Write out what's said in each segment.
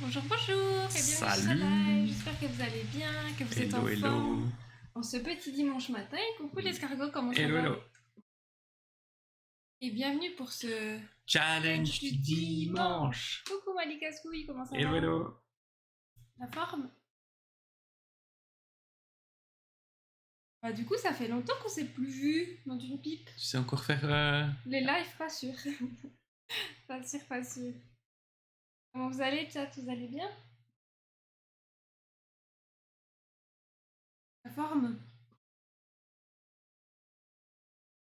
Bonjour, bonjour et bienvenue sur Salut. Live. J'espère que vous allez bien, que vous êtes en Hello, forme en ce petit dimanche matin. Et coucou l'escargot, comment ça hello, va? hello. Et bienvenue pour ce Challenge du dimanche. Coucou Malikascouille, comment ça Hello, va? hello. La forme? Bah du coup, ça fait longtemps qu'on s'est plus vu dans une pipe. Tu sais encore faire... Les lives, pas sûr. Pas sûr, pas sûr. Comment vous allez, chat? Vous allez bien? La forme?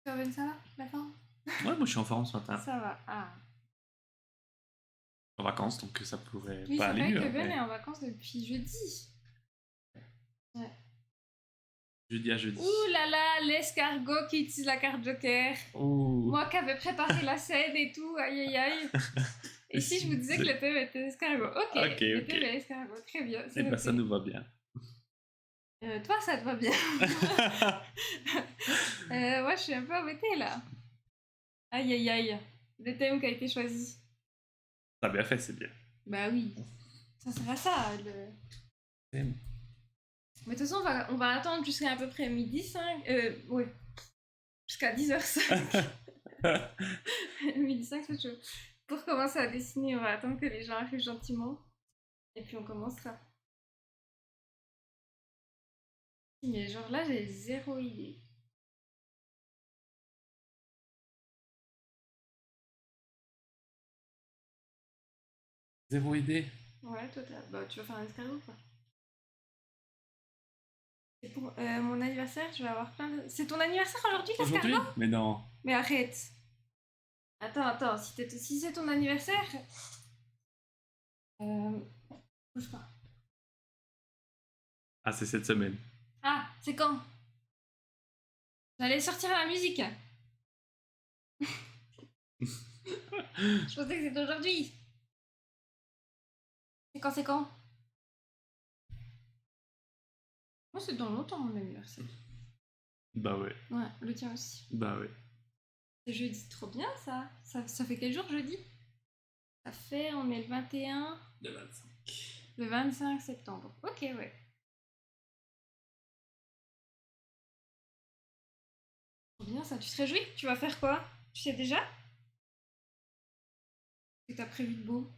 Corben, ça va? La forme? Ouais, moi je suis en forme ce matin. Ça va. Ah. En vacances, donc ça pourrait Oui, pas c'est aller vrai mieux. que Ben mais est en vacances depuis jeudi. Ouais. Jeudi à jeudi. Ouh là là, l'escargot qui utilise la carte Joker. Ouh. Moi qui avais préparé la scène et tout, aïe aïe aïe. Et si je vous disais que le thème était escargot? Ok, Ok, le ok. thème est escargot, très bien. Eh ben ça nous va bien. Toi, ça te va bien. Moi, je suis un peu embêtée là. Aïe aïe aïe. Le thème qui a été choisi. T'as bien fait, c'est bien. Bah oui. Ça sera ça. Thème. Mais de toute façon, on va attendre jusqu'à à peu près midi 5. Ouais. Jusqu'à 10h05. Midi 5, c'est chaud. Pour commencer à dessiner, on va attendre que les gens arrivent gentiment. Et puis on commencera. Mais genre là, j'ai zéro idée. Zéro idée. Ouais, toi, bah, tu vas faire un escargot quoi. Et pour mon anniversaire, je vais avoir plein de... C'est ton anniversaire aujourd'hui, Aujourd'hui? l'escargot? Mais non. Mais arrête. Attends, si c'est ton anniversaire... Bouge pas. Ah, c'est cette semaine. Ah, c'est quand? J'allais sortir la musique. Je pensais que c'était aujourd'hui. C'est quand? Moi, c'est dans longtemps mon anniversaire. Bah ouais. Ouais, le tien aussi. Bah ouais. C'est jeudi, trop bien ça. Ça fait quel jour jeudi? Ça fait, on est le 21, Le 25. le 25 septembre. Ok, ouais. Trop bien ça. Tu te réjouis? Tu vas faire quoi? Tu sais déjà? Qu'est-ce que t'as prévu de beau?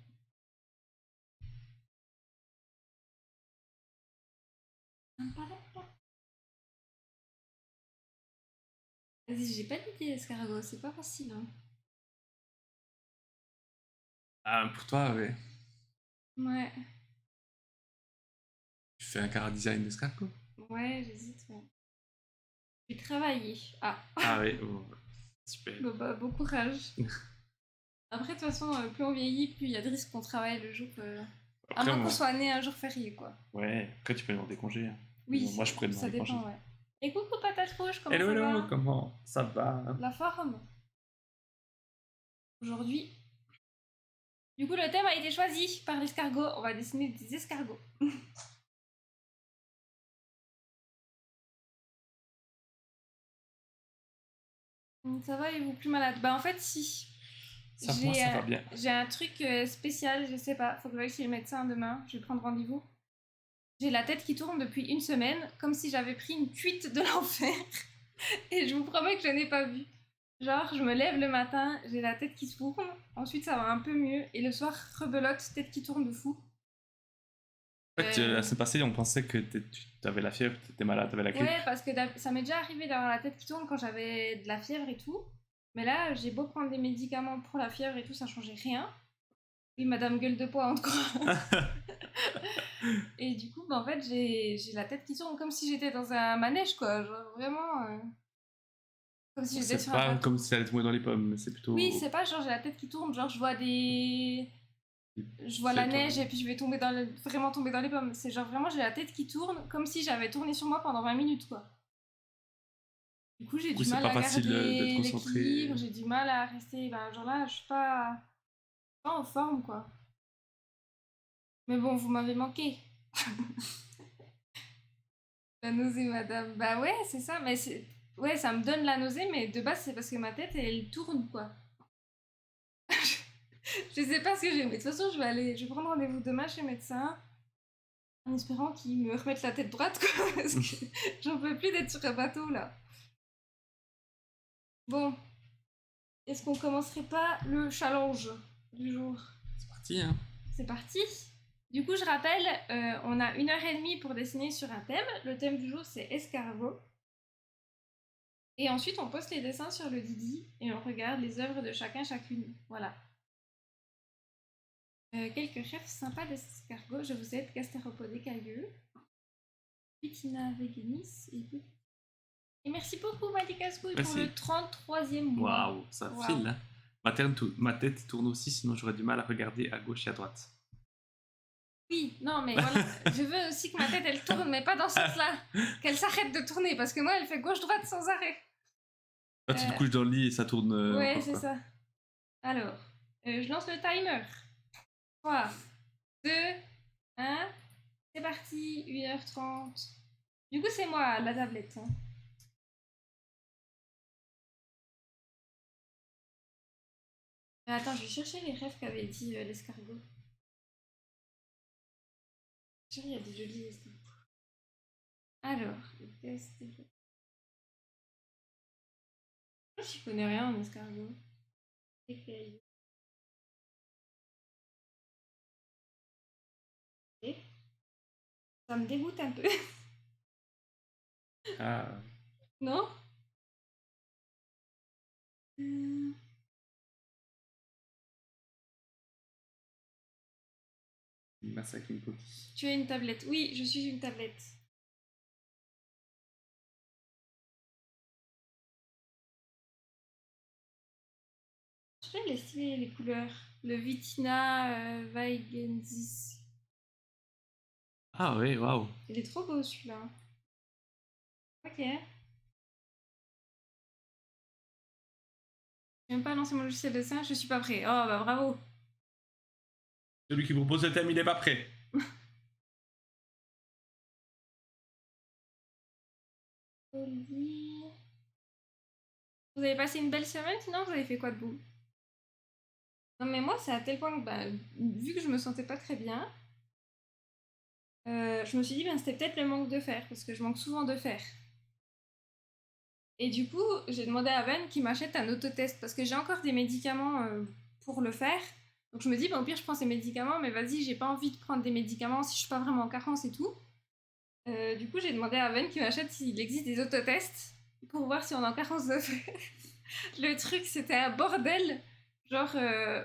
Vas-y, j'ai pas d'idée, escargot. C'est pas facile. Hein. Ah, pour toi, ouais. Ouais. Tu fais un car design d'escargot? Ouais, j'hésite. Ouais. Je vais travailler. Ah. Ah ouais, oh, super. Bah, bon courage. Après, de toute façon, plus on vieillit, plus il y a de risques qu'on travaille le jour. À Après, moins qu'on soit né un jour férié, quoi. Ouais, après tu peux demander congé. Hein. Oui, Moi je pourrais ça demander congé. dépend, ouais. Et coucou patate rouge, comment Hello, ça hello, va? comment ça va? La forme? Aujourd'hui. Du coup, le thème a été choisi par l'escargot. On va dessiner des escargots. Ça va et vous plus malade? Bah en fait si. Moi ça va bien. J'ai un truc spécial, je sais pas, faut que j'aille chez le médecin demain, je vais prendre rendez-vous. J'ai la tête qui tourne depuis une semaine, comme si j'avais pris une cuite de l'enfer. Et je vous promets que je n'ai pas vu. Genre, je me lève le matin, j'ai la tête qui tourne, ensuite ça va un peu mieux, et le soir, rebelote, tête qui tourne de fou. En fait, la semaine passée, on pensait que tu avais la fièvre, tu étais malade, tu avais la grippe. Ouais, parce que ça m'est déjà arrivé d'avoir la tête qui tourne quand j'avais de la fièvre et tout. Mais là, j'ai beau prendre des médicaments pour la fièvre et tout, ça changeait rien. Oui, madame gueule de poids, encore. Et du coup, bah, en fait, j'ai la tête qui tourne comme si j'étais dans un manège, quoi. Genre, vraiment... comme si j'étais C'est sur un pas bateau. comme si ça allait tomber dans les pommes, c'est plutôt. Oui, c'est pas genre j'ai la tête qui tourne, genre je vois des... Je vois la neige et puis je vais tomber vraiment tomber dans les pommes. C'est genre vraiment j'ai la tête qui tourne comme si j'avais tourné sur moi pendant 20 minutes, quoi. Du coup, j'ai du mal à garder l'équilibre, j'ai du mal à rester... Ben, genre là, je suis pas en forme, quoi. Mais bon, vous m'avez manqué. La nausée, madame. Bah ouais, c'est ça, mais c'est... Ouais, ça me donne la nausée, mais de base, c'est parce que ma tête, elle tourne, quoi. Je sais pas ce que j'ai, mais de toute façon, je vais prendre rendez-vous demain chez le médecin en espérant qu'il me remette la tête droite, quoi, parce que j'en peux plus d'être sur un bateau là. Bon, est-ce qu'on commencerait pas le challenge du jour? C'est parti, hein. C'est parti. Du coup, je rappelle, on a 1h30 pour dessiner sur un thème. Le thème du jour, c'est escargot. Et ensuite, on poste les dessins sur le Didi et on regarde les œuvres de chacun, chacune. Voilà. Quelques rêves sympas d'escargot. Je vous aide, Gastéropode écailleux. Vitina veganis et merci beaucoup, Madi Cascouille, pour le 33e mois. Waouh, ça file, hein. Ma tête tourne aussi, sinon j'aurais du mal à regarder à gauche et à droite. Oui, non, mais voilà, je veux aussi que ma tête, elle tourne, mais pas dans ce sens-là. Qu'elle s'arrête de tourner, parce que moi, elle fait gauche-droite sans arrêt. Tu te couches dans le lit et ça tourne. Ouais, c'est ça. Alors, je lance le timer. 3, 2, 1, c'est parti, 1h30. Du coup, c'est moi, la tablette. Hein. Attends, je vais chercher les rêves qu'avait dit l'escargot. Il y a des jolis escargots. Alors, le test. Je connais rien en escargot. Écailleux. Ça me dégoûte un peu. Ah. Non Massacre une coquille. Tu as une tablette. Oui, je suis une tablette. Je trouve les stylés, les couleurs. Le Vitina Weigensis. Ah oui, waouh. Il est trop beau celui-là. Ok. Je n'aime pas lancer mon logiciel de dessin, je suis pas prêt. Oh bah bravo. Celui qui propose le thème, il est pas prêt. Vous avez passé une belle semaine, sinon vous avez fait quoi de beau? Non mais moi c'est à tel point que bah, vu que je me sentais pas très bien, je me suis dit ben c'était peut-être le manque de fer, parce que je manque souvent de fer. Et du coup j'ai demandé à Ben qu'il m'achète un autotest, parce que j'ai encore des médicaments pour le faire. Donc je me dis ben, au pire je prends ces médicaments, mais vas-y j'ai pas envie de prendre des médicaments si je suis pas vraiment en carence et tout. Du coup j'ai demandé à Ben qu'il m'achète s'il existe des autotests pour voir si on est en carence de fer. Le truc c'était un bordel. Genre,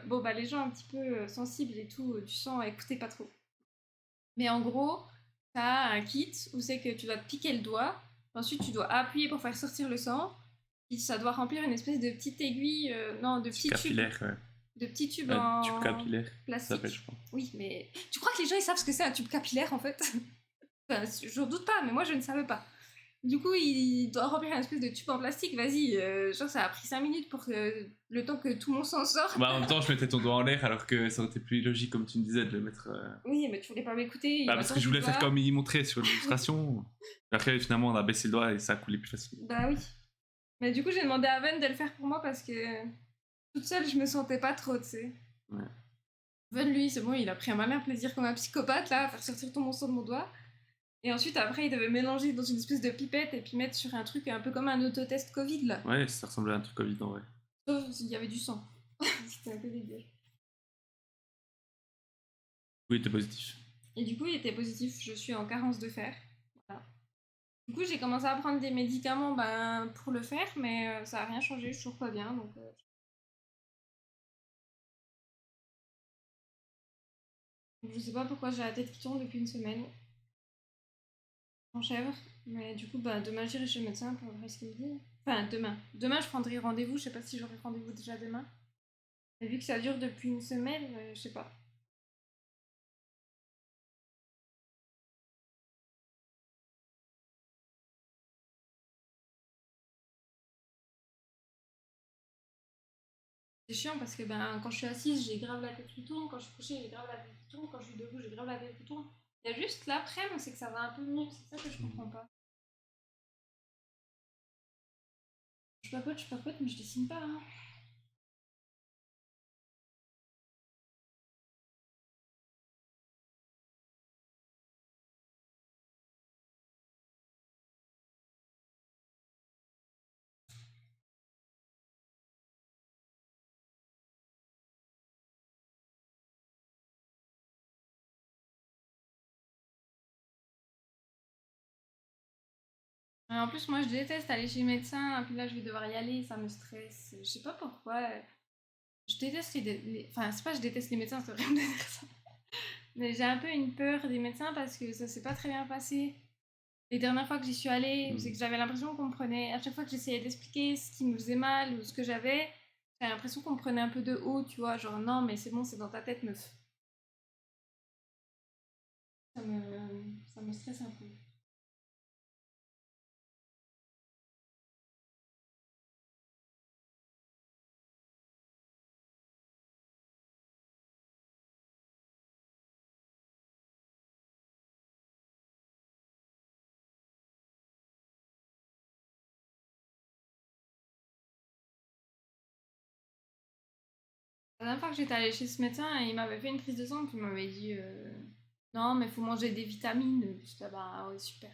bon, bah, les gens un petit peu sensibles et tout, du sang, écoutez pas trop. Mais en gros, t'as un kit où c'est que tu dois te piquer le doigt, ensuite tu dois appuyer pour faire sortir le sang, puis ça doit remplir une espèce de petite aiguille, non, de petits tubes. Capillaire, ouais. De petits tubes en tube capillaire, plastique. Ça s'appelle, je crois. Oui, mais tu crois que les gens ils savent ce que c'est un tube capillaire en fait? Enfin, je doute pas, mais moi je ne savais pas. Du coup, il doit remplir un espèce de tube en plastique, vas-y, genre ça a pris 5 minutes pour que le temps que tout le monde s'en sorte. Bah en même temps, je mettais ton doigt en l'air alors que ça aurait été plus logique, comme tu me disais, de le mettre. Oui, mais tu voulais pas m'écouter. Bah, parce que je voulais faire comme il montrait sur l'illustration. Après, finalement, on a baissé le doigt et ça a coulé plus facilement. Bah oui. Mais du coup, j'ai demandé à Ven de le faire pour moi parce que toute seule, je me sentais pas trop, tu sais. Ouais. Ven, lui, c'est bon, il a pris un malin plaisir comme un psychopathe, là, à faire sortir tout mon sang de mon doigt. Et ensuite, après, il devait mélanger dans une espèce de pipette et puis mettre sur un truc un peu comme un autotest Covid, là. Ouais, ça ressemblait à un truc Covid, en vrai. Sauf s'il y avait du sang. C'était un peu débile. Oui, il était positif. Et du coup, il était positif, je suis en carence de fer. Voilà. Du coup, j'ai commencé à prendre des médicaments ben, pour le fer, mais ça n'a rien changé, je suis toujours pas bien. Donc, je sais pas pourquoi j'ai la tête qui tourne depuis une semaine. En chèvre. Mais du coup, bah, demain, j'irai chez le médecin pour voir ce qu'il me dit. Enfin, demain. Demain, je prendrai rendez-vous. Je sais pas si j'aurai rendez-vous déjà demain. Mais vu que ça dure depuis une semaine, je sais pas. C'est chiant parce que ben, quand je suis assise, j'ai grave la tête qui tourne. Quand je suis couchée, j'ai grave la tête qui tourne. Quand je suis debout, j'ai grave la tête qui tourne. Il y a juste l'après-midi, c'est que ça va un peu mieux. C'est ça que je comprends pas. Je papote, mais je dessine pas. Hein. En plus, moi, je déteste aller chez le médecin, puis là, je vais devoir y aller, ça me stresse. Je sais pas pourquoi. Je déteste Enfin, c'est pas que je déteste les médecins, c'est horrible de dire ça. Mais j'ai un peu une peur des médecins parce que ça s'est pas très bien passé. Les dernières fois que j'y suis allée, c'est que j'avais l'impression qu'on me prenait... À chaque fois que j'essayais d'expliquer ce qui me faisait mal ou ce que j'avais l'impression qu'on me prenait un peu de haut, tu vois. Genre, non, mais c'est bon, c'est dans ta tête, meuf. Ça me stresse un peu. La dernière fois que j'étais allée chez ce médecin, il m'avait fait une prise de sang, puis il m'avait dit non, mais faut manger des vitamines. J'étais là, bah ouais, super.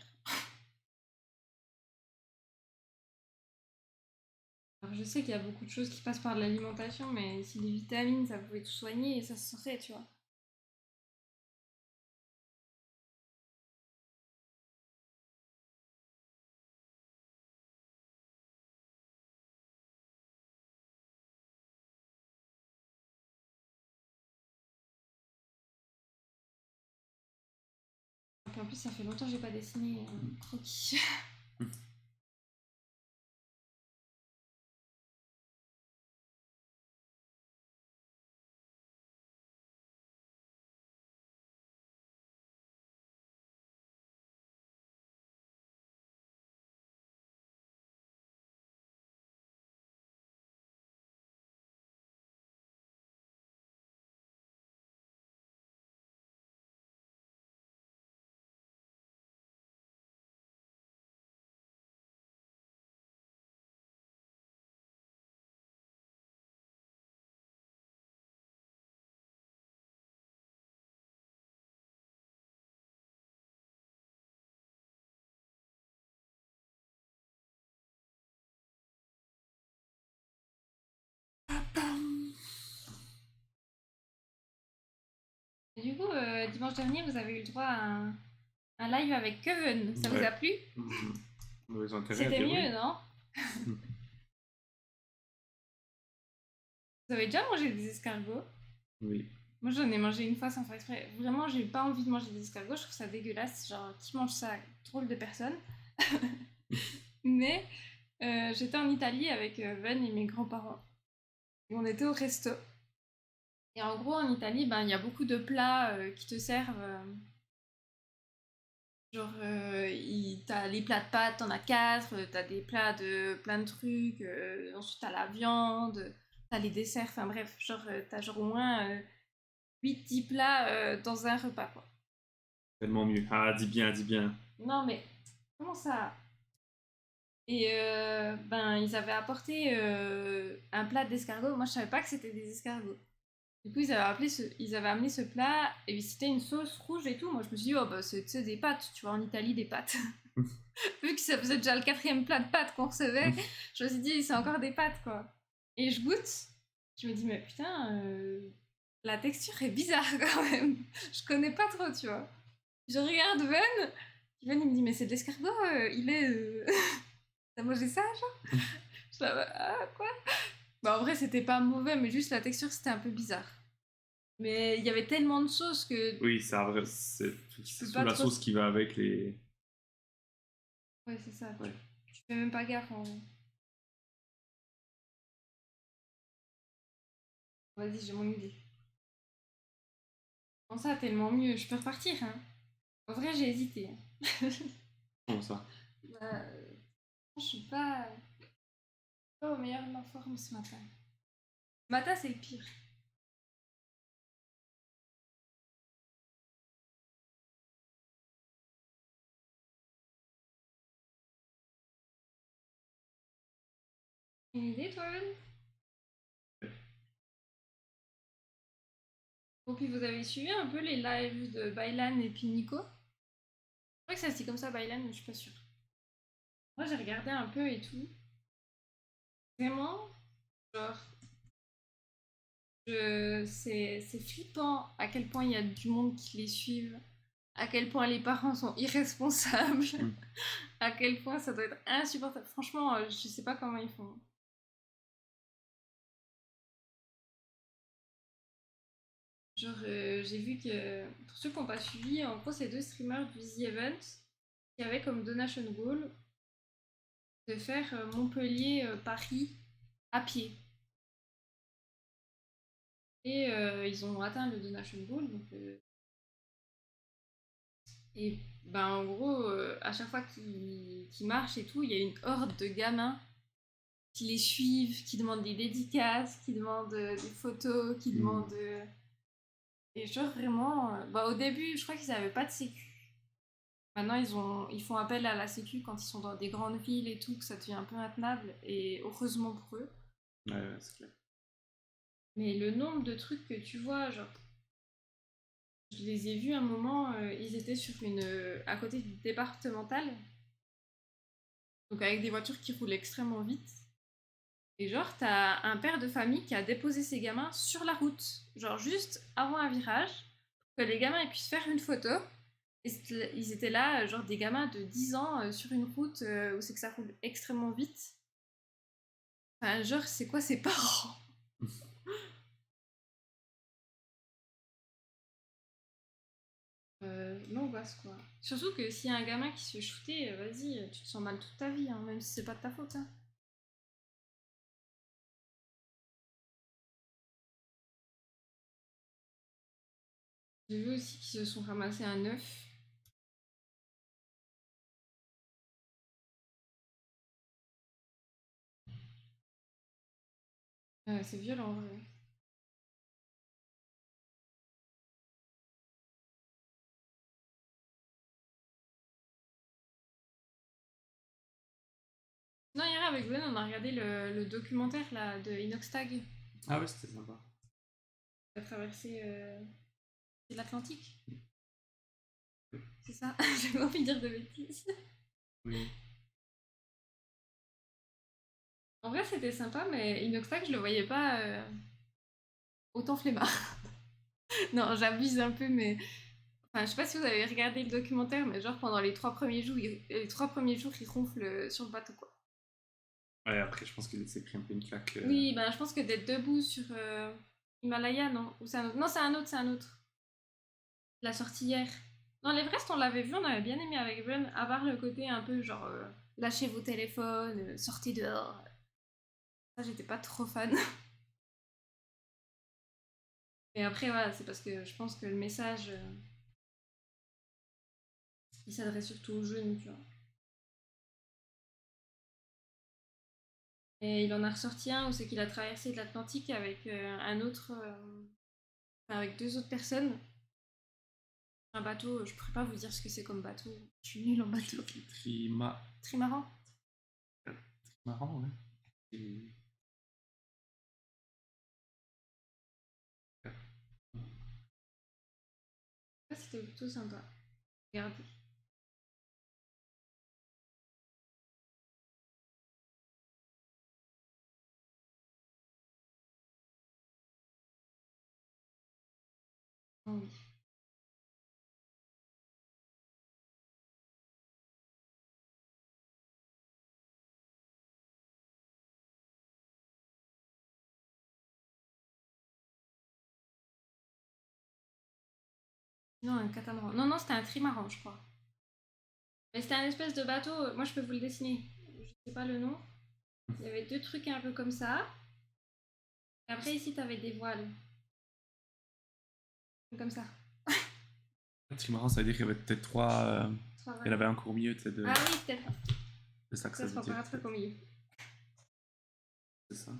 Alors, je sais qu'il y a beaucoup de choses qui passent par l'alimentation, mais si les vitamines, ça pouvait tout soigner, ça se saurait, tu vois. Puis en plus, ça fait longtemps que j'ai pas dessiné un croquis. Et du coup, dimanche dernier, vous avez eu le droit à un live avec Kevin. Ça vous a plu? Ils ont intérêt à C'était dire mieux, oui. non? Vous avez déjà mangé des escargots? Oui. Moi, j'en ai mangé une fois sans faire exprès. Vraiment, j'ai pas envie de manger des escargots. Je trouve ça dégueulasse. Genre, qui mange ça? Drôle de personne. Mais j'étais en Italie avec Ven et mes grands-parents. Et on était au resto. Et en gros, en Italie, ben, il y a beaucoup de plats qui te servent. Genre, t'as les plats de pâtes, t'en as quatre, t'as des plats de plein de trucs, ensuite t'as la viande, t'as les desserts, enfin bref, genre, t'as genre au moins 8-10 plats dans un repas, quoi. Tellement mieux. Ah, dis bien, dis bien. Non, mais comment ça? Et ben, ils avaient apporté un plat d'escargots. Moi, je savais pas que c'était des escargots. Du coup, ils avaient amené ce plat et c'était une sauce rouge et tout. Moi, je me suis dit, oh, bah, c'est des pâtes, tu vois, en Italie, des pâtes. Vu que ça faisait déjà le quatrième plat de pâtes qu'on recevait, je me suis dit, c'est encore des pâtes, quoi. Et je goûte, je me dis, mais putain, la texture est bizarre quand même. Je connais pas trop, tu vois. Je regarde Ven, Ven il me dit, mais c'est de l'escargot, il est. T'as mangé ça, genre? Je suis là, ah, quoi? Bah, en vrai, c'était pas mauvais, mais juste la texture, c'était un peu bizarre. Mais il y avait tellement de sauce que Oui, c'est peux sous pas la trop. sauce qui va avec les. Ouais, c'est ça. Ouais. Tu fais même pas gaffe en vrai. Vas-y, j'ai mon idée. Bon, ça, tellement mieux. Je peux repartir, hein. En vrai, j'ai hésité, hein. Comment ça? Bah, je suis pas au meilleur de ma forme ce matin. Ce matin, c'est le pire. Une idée, toi, Ben? Bon, puis vous avez suivi un peu les lives de Bailan et puis Nico? Je crois que ça se dit comme ça, Bailan, mais je suis pas sûre. Moi, j'ai regardé un peu et tout. Vraiment, genre, c'est flippant à quel point il y a du monde qui les suivent. à quel point les parents sont irresponsables, Mm. à quel point ça doit être insupportable. Franchement, je sais pas comment ils font. Genre, j'ai vu que, pour ceux qui n'ont pas suivi, en gros, c'est deux streamers du The Event qui avaient comme donation goal de faire Montpellier-Paris à pied. Et ils ont atteint le donation goal. Donc, et ben, en gros, à chaque fois qu'ils marchent et tout, il y a une horde de gamins qui les suivent, qui demandent des dédicaces, qui demandent des photos, qui demandent. Et genre vraiment, bah, au début, je crois qu'ils n'avaient pas de sécu. Maintenant, ils font appel à la sécu quand ils sont dans des grandes villes et tout, que ça devient un peu intenable. Et heureusement pour eux. Ouais, c'est clair. Mais le nombre de trucs que tu vois, genre. Je les ai vus un moment, ils étaient sur à côté du départemental. Donc avec des voitures qui roulent extrêmement vite. Et genre, t'as un père de famille qui a déposé ses gamins sur la route. Genre juste avant un virage, pour que les gamins ils puissent faire une photo. Et ils étaient là, genre des gamins de 10 ans sur une route où c'est que ça roule extrêmement vite. Enfin, genre, c'est quoi ses parents? L'angoisse quoi. Surtout que s'il y a un gamin qui se fait shooter, vas-y, tu te sens mal toute ta vie, hein, même si c'est pas de ta faute. Hein. J'ai vu aussi qu'ils se sont ramassés un œuf. C'est violent en vrai. Non, hier avec Gwen, on a regardé le documentaire là, de Inoxtag. Ah ouais, c'était sympa. Il a traversé l'Atlantique. C'est ça, j'ai pas envie de dire de bêtises. Oui. En vrai, c'était sympa, mais Inoxtag, je le voyais pas autant flemmard. Non, j'abuse un peu, mais. Enfin, je sais pas si vous avez regardé le documentaire, mais genre pendant les 3 premiers jours, il ronfle sur le bateau, quoi. Ouais, après, je pense qu'il s'est pris un peu une claque. Oui, ben je pense que d'être debout sur Himalaya, non. Ou c'est un autre. Non, c'est un autre. La sortie hier. Non, l'Everest, on l'avait vu, on avait bien aimé avec Ben, à part le côté un peu genre lâchez vos téléphones, sortez dehors. Ça, j'étais pas trop fan. Et après, voilà, c'est parce que je pense que le message, il s'adresse surtout aux jeunes, tu vois. Et il en a ressorti un où c'est qu'il a traversé l'Atlantique avec un autre, enfin, avec deux autres personnes. Un bateau, je pourrais pas vous dire ce que c'est comme bateau. Je suis nulle en bateau. Trimaran. Marrant, ouais. Et- Ça, c'était plutôt sympa. Regardez. Oh oui. Non, un catamaran. Non, non, c'était un trimaran, je crois. Mais c'était un espèce de bateau. Moi, je peux vous le dessiner. Je sais pas le nom. Il y avait deux trucs un peu comme ça. Et après, ici, t'avais des voiles. Comme ça. Trimaran, ça veut dire qu'il y avait peut-être trois. Trois Il y en avait un court milieu, tu sais, de. Ah oui, peut-être. C'est ça que ça Ça veut sera dire. pas un truc au milieu. C'est ça.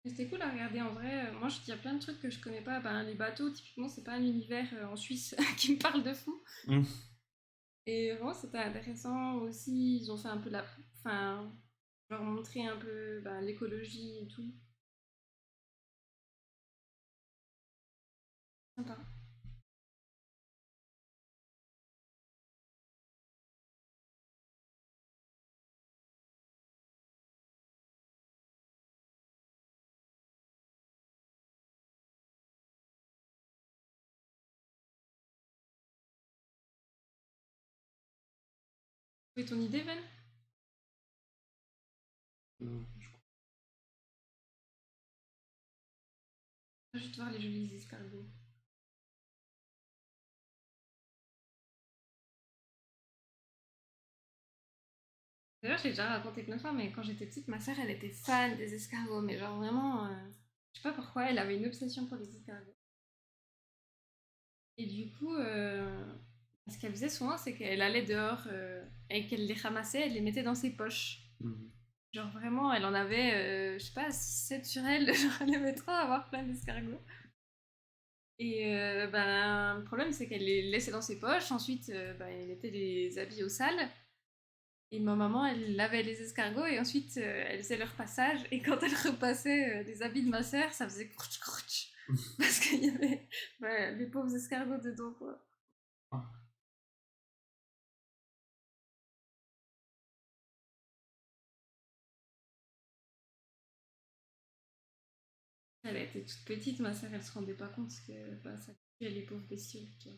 Mais c'était cool à regarder en vrai. Moi, il y a plein de trucs que je connais pas. Ben, les bateaux, typiquement, c'est pas un univers en Suisse qui me parle de fou. Mm. Et vraiment, c'était intéressant aussi. Ils ont fait un peu la. Enfin, leur montrer un peu ben, l'écologie et tout. Sympa. Tu ton idée, Ben? Je crois. Je vais juste voir les jolis escargots. D'ailleurs, j'ai déjà raconté plein de fois, mais quand j'étais petite, ma sœur, elle était fan des escargots. Mais genre vraiment, je sais pas pourquoi, elle avait une obsession pour les escargots. Et du coup, ce qu'elle faisait souvent, c'est qu'elle allait dehors et qu'elle les ramassait, elle les mettait dans ses poches. Mhm. Genre vraiment, elle en avait, je sais pas, 7 sur elle. Genre, elle aimait trop avoir plein d'escargots. Et ben, le problème, c'est qu'elle les laissait dans ses poches. Ensuite, ben, elle mettait les habits au sale. Et ma maman, elle lavait les escargots et ensuite, elle faisait leur passage. Et quand elle repassait les habits de ma sœur, ça faisait crouch crouch. Parce qu'il y avait ben, les pauvres escargots dedans, quoi. Ah. Elle était toute petite, ma sœur, elle se rendait pas compte que ben, ça tuait les pauvres bestioles, quoi.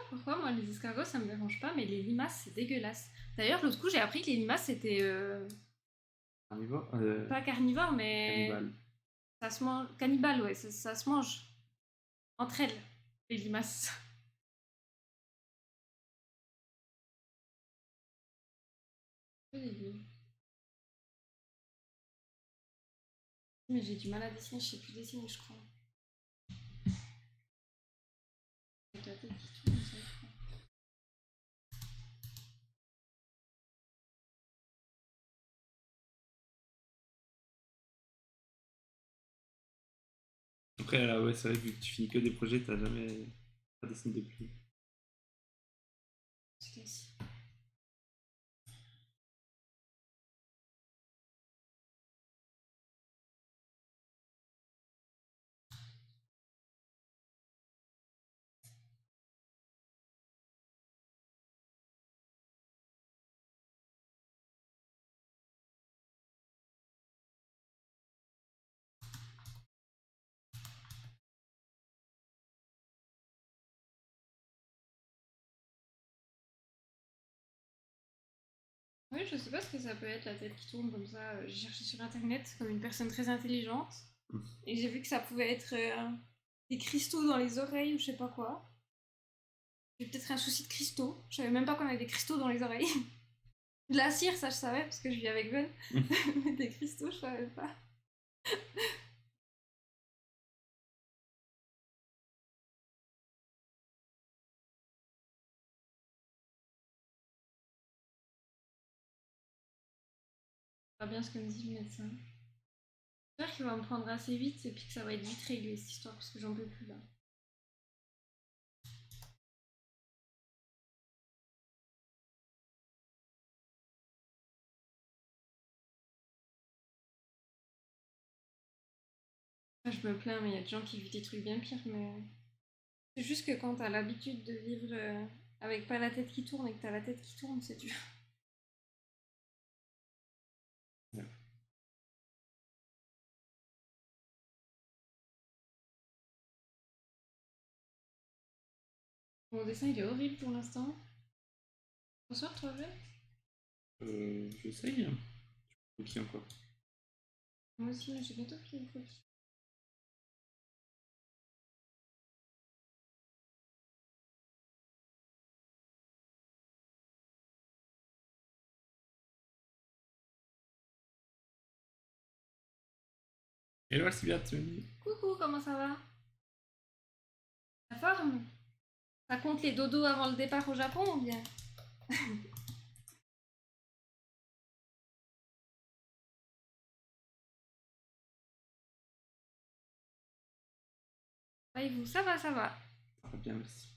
Pourquoi moi les escargots ça me dérange pas, mais les limaces c'est dégueulasse. D'ailleurs, l'autre coup j'ai appris que les limaces c'était Carnivore pas carnivore, mais Cannibale. ça se mange. Cannibale, ouais, ça se mange entre elles, les limaces. Mais j'ai du mal à dessiner, je sais plus dessiner, je crois. Avec la tête qui tourne, ça, je crois. Après, là, ouais, c'est vrai que vu que tu finis que des projets, t'as jamais pas dessiné depuis. C'est ainsi. Oui, je sais pas ce que ça peut être la tête qui tourne comme ça. J'ai cherché sur internet comme une personne très intelligente et j'ai vu que ça pouvait être des cristaux dans les oreilles ou je sais pas quoi. J'ai peut-être un souci de cristaux. Je savais même pas qu'on avait des cristaux dans les oreilles. De la cire, ça je savais parce que je vis avec Ben. Mais des cristaux, je savais pas. Pas bien ce que me dit le médecin. J'espère qu'il va me prendre assez vite et puis que ça va être vite réglé cette histoire parce que j'en peux plus là. Enfin, je me plains, mais il y a des gens qui vivent des trucs bien pires. Mais c'est juste que quand t'as l'habitude de vivre avec pas la tête qui tourne et que t'as la tête qui tourne, c'est dur. Ouais. Mon dessin il est horrible pour l'instant. Bonsoir, toi, V. J'essaye. Ok, encore. Moi aussi, j'ai bientôt fini le croquis. Hello, Sylvia. Coucou, comment ça va? La forme? Ça compte les dodos avant le départ au Japon ou bien? Et vous, ça va, ça va. Ça va bien, merci.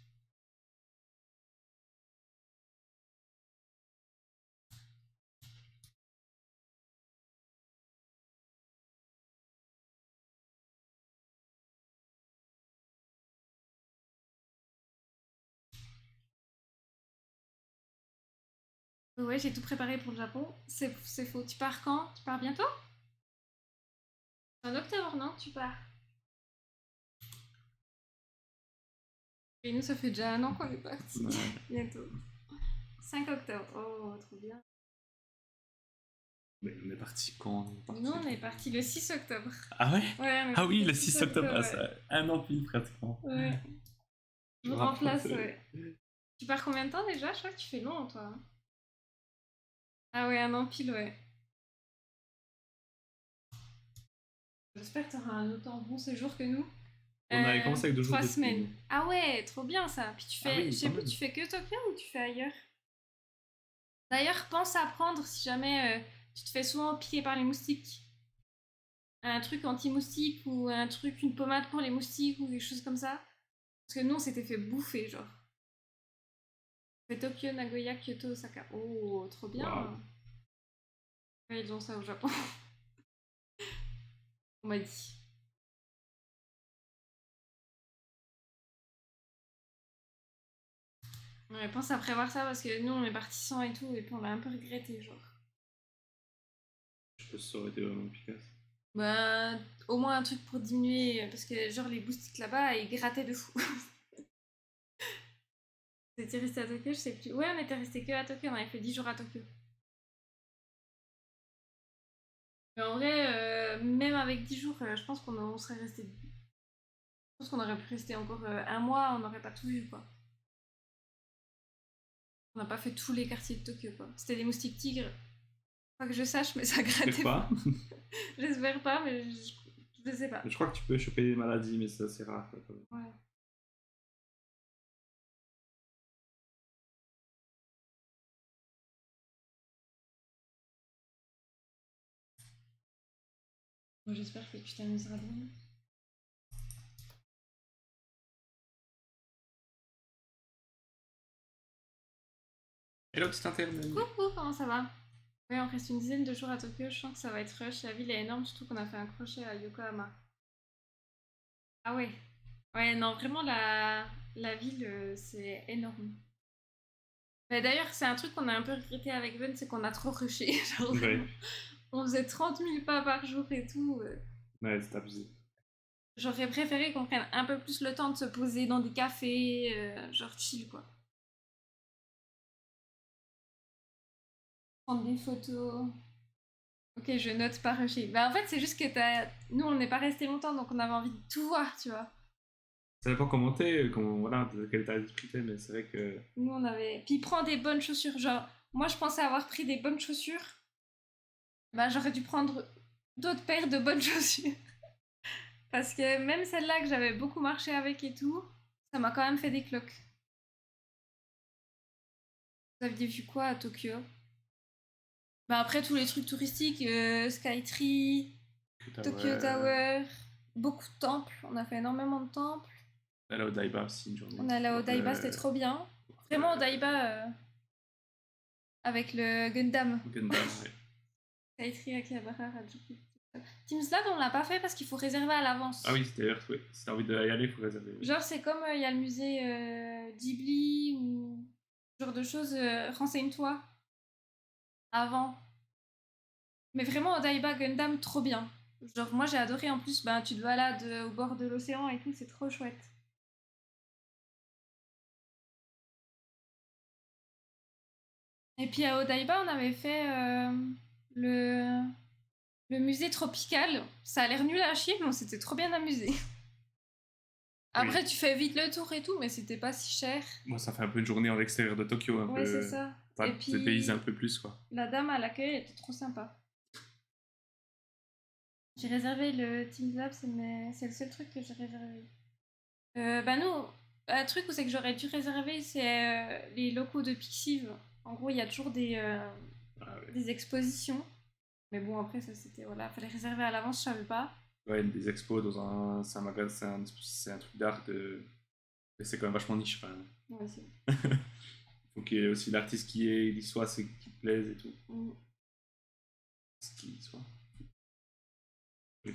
Ouais, j'ai tout préparé pour le Japon. C'est faux. Tu pars quand? Tu pars bientôt? En octobre, non? Tu pars. Et nous, ça fait déjà un an qu'on est partis. Ouais. Bientôt. 5 octobre. Oh, trop bien. Mais on est parti quand? Nous, on est parti le 6 octobre. Ah ouais? Ouais, on est Ah oui, parti le 6 octobre, ah, ouais. ça a un an pile pratiquement. Ouais. Je Je me me remplace, rappelle. ouais. Tu pars combien de temps déjà? Je crois que tu fais long, toi. Ah ouais, un an pile, ouais. J'espère que tu auras un autant bon séjour que nous. On avait commencé avec 2 jours 3 de ski, semaines. nous. Ah ouais, trop bien ça. Puis tu Ah fais, oui, je sais quand plus, même. tu fais que Tokyo ou tu fais ailleurs? D'ailleurs, pense à prendre si jamais tu te fais souvent piquer par les moustiques. Un truc anti-moustique ou un truc, une pommade pour les moustiques ou quelque chose comme ça. Parce que nous, on s'était fait bouffer, genre. On fait Tokyo, Nagoya, Kyoto, Osaka. Oh, trop bien. Waouh. Ouais, ils ont ça au Japon. On m'a dit. Ouais, pense à prévoir ça parce que nous, on est partis sans et tout, et puis on l'a un peu regretté, genre. Je pense que ça aurait été vraiment efficace. Bah, au moins un truc pour diminuer, parce que genre les moustiques là-bas, ils grattaient de fou. Vous étiez resté à Tokyo, je sais plus. Ouais, on était resté que à Tokyo, on avait fait 10 jours à Tokyo. Mais en vrai, même avec 10 jours, je pense qu'on serait resté. Je pense qu'on aurait pu rester encore un mois, on n'aurait pas tout vu, quoi. On n'a pas fait tous les quartiers de Tokyo, quoi. C'était des moustiques tigres. Pas que je sache, mais ça grattait J'espère pas. J'espère pas, mais je sais pas. Je crois que tu peux choper des maladies, mais c'est assez rare. Quoi, quand même. Ouais. Bon, j'espère que tu t'amuseras bien. Hello, petit interne. Coucou, comment ça va? Ouais, on reste une dizaine de jours à Tokyo, je sens que ça va être rush. La ville est énorme, surtout qu'on a fait un crochet à Yokohama. Ah ouais. Ouais, non, vraiment, la ville, c'est énorme. Mais d'ailleurs, c'est un truc qu'on a un peu regretté avec Ben, c'est qu'on a trop rushé. Genre, Ouais, on faisait 30 000 pas par jour et tout. ouais, c'est abusé. J'aurais préféré qu'on prenne un peu plus le temps de se poser dans des cafés, genre chill, quoi. Prendre des photos. Ok, je note pas rusher. Bah, en fait, c'est juste que nous, on n'est pas resté longtemps, donc on avait envie de tout voir, tu vois. Ça dépend comment t'es, voilà, de quel état d'esprit t'es, mais c'est vrai que. Nous, on avait. Puis prends des bonnes chaussures. Genre, moi, je pensais avoir pris des bonnes chaussures. Bah, j'aurais dû prendre d'autres paires de bonnes chaussures. Parce que même celle-là que j'avais beaucoup marché avec et tout, ça m'a quand même fait des cloques. Vous aviez vu quoi à Tokyo? Bah, après, tous les trucs touristiques, Skytree, Tokyo Tower, beaucoup de temples. On a fait énormément de temples. On est allé au Daiba aussi une journée. On est allé au Daiba, c'était trop bien. Vraiment au Daiba, avec le Gundam. Gundam, ouais. Skytree, Akihabara, Harajuku. Team Slab, on l'a pas fait parce qu'il faut réserver à l'avance. Ah oui, d'ailleurs, ouais. Si t'as envie d'y aller, il faut réserver. Ouais. Genre, c'est comme il y a le musée Ghibli ou ce genre de choses, renseigne-toi avant. Mais vraiment, Odaiba Gundam, trop bien. Genre, moi j'ai adoré en plus, ben, tu te balades au bord de l'océan et tout, c'est trop chouette. Et puis à Odaiba, on avait fait le... le musée tropical. Ça a l'air nul à chier, mais on s'était trop bien amusé. Après, Oui. tu fais vite le tour et tout, mais c'était pas si cher. Moi, ça fait un peu une journée en extérieur de Tokyo, un Ouais, peu. c'est ça. Enfin, Et puis, te dépayser un peu plus, quoi. la dame à l'accueil était trop sympa. J'ai réservé le Team Lab, c'est le seul truc que j'ai réservé. Bah nous, un truc où c'est que j'aurais dû réserver, c'est les locaux de Pixiv. En gros, il y a toujours Ah, ouais. des expositions. Mais bon, après, ça c'était, voilà, fallait réserver à l'avance, je savais pas. Ouais, des expos dans un. C'est un magasin, c'est un truc d'art de. Mais c'est quand même vachement niche, enfin. Ouais, c'est... Faut qu'il y ait aussi l'artiste qui soit, c'est qui te plaise et tout. Mm. Ce qui soit. Oui.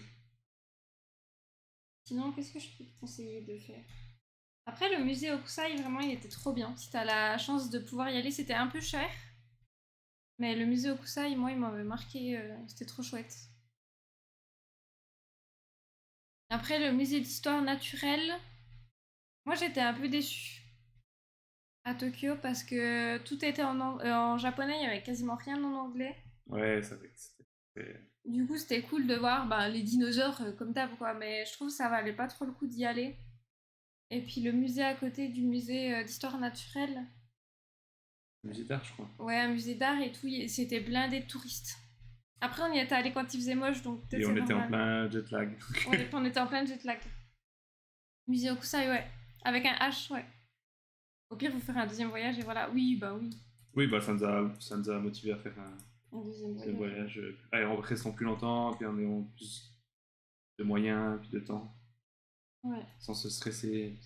Sinon, qu'est-ce que je peux te conseiller de faire? Après, le musée Okusai, vraiment, il était trop bien. Si t'as la chance de pouvoir y aller, c'était un peu cher. Mais le musée Okusai, moi, il m'avait marqué, c'était trop chouette. Après, le musée d'histoire naturelle, moi j'étais un peu déçue à Tokyo parce que tout était en japonais, il y avait quasiment rien en anglais. Ouais, ça fait que c'était- Du coup, c'était cool de voir les dinosaures comme d'hab, quoi. Mais je trouve que ça valait pas trop le coup d'y aller. Et puis le musée à côté du musée d'histoire naturelle, musée d'art, je crois. ouais, un musée d'art et tout, c'était blindé de touristes. Après, on y était allé quand il faisait moche, donc peut-être Et c'est on était en normal. plein jet lag. Ouais, on était en plein jet lag. Musée Okusai, ouais. Avec un H, ouais. Au pire, vous ferez un deuxième voyage et voilà. Oui, bah oui. Oui, bah ça nous a motivé à faire Un deuxième ce voyage. voyage. Allez, en restant plus longtemps, puis en ayant plus de moyens, puis de temps, Ouais. sans se stresser.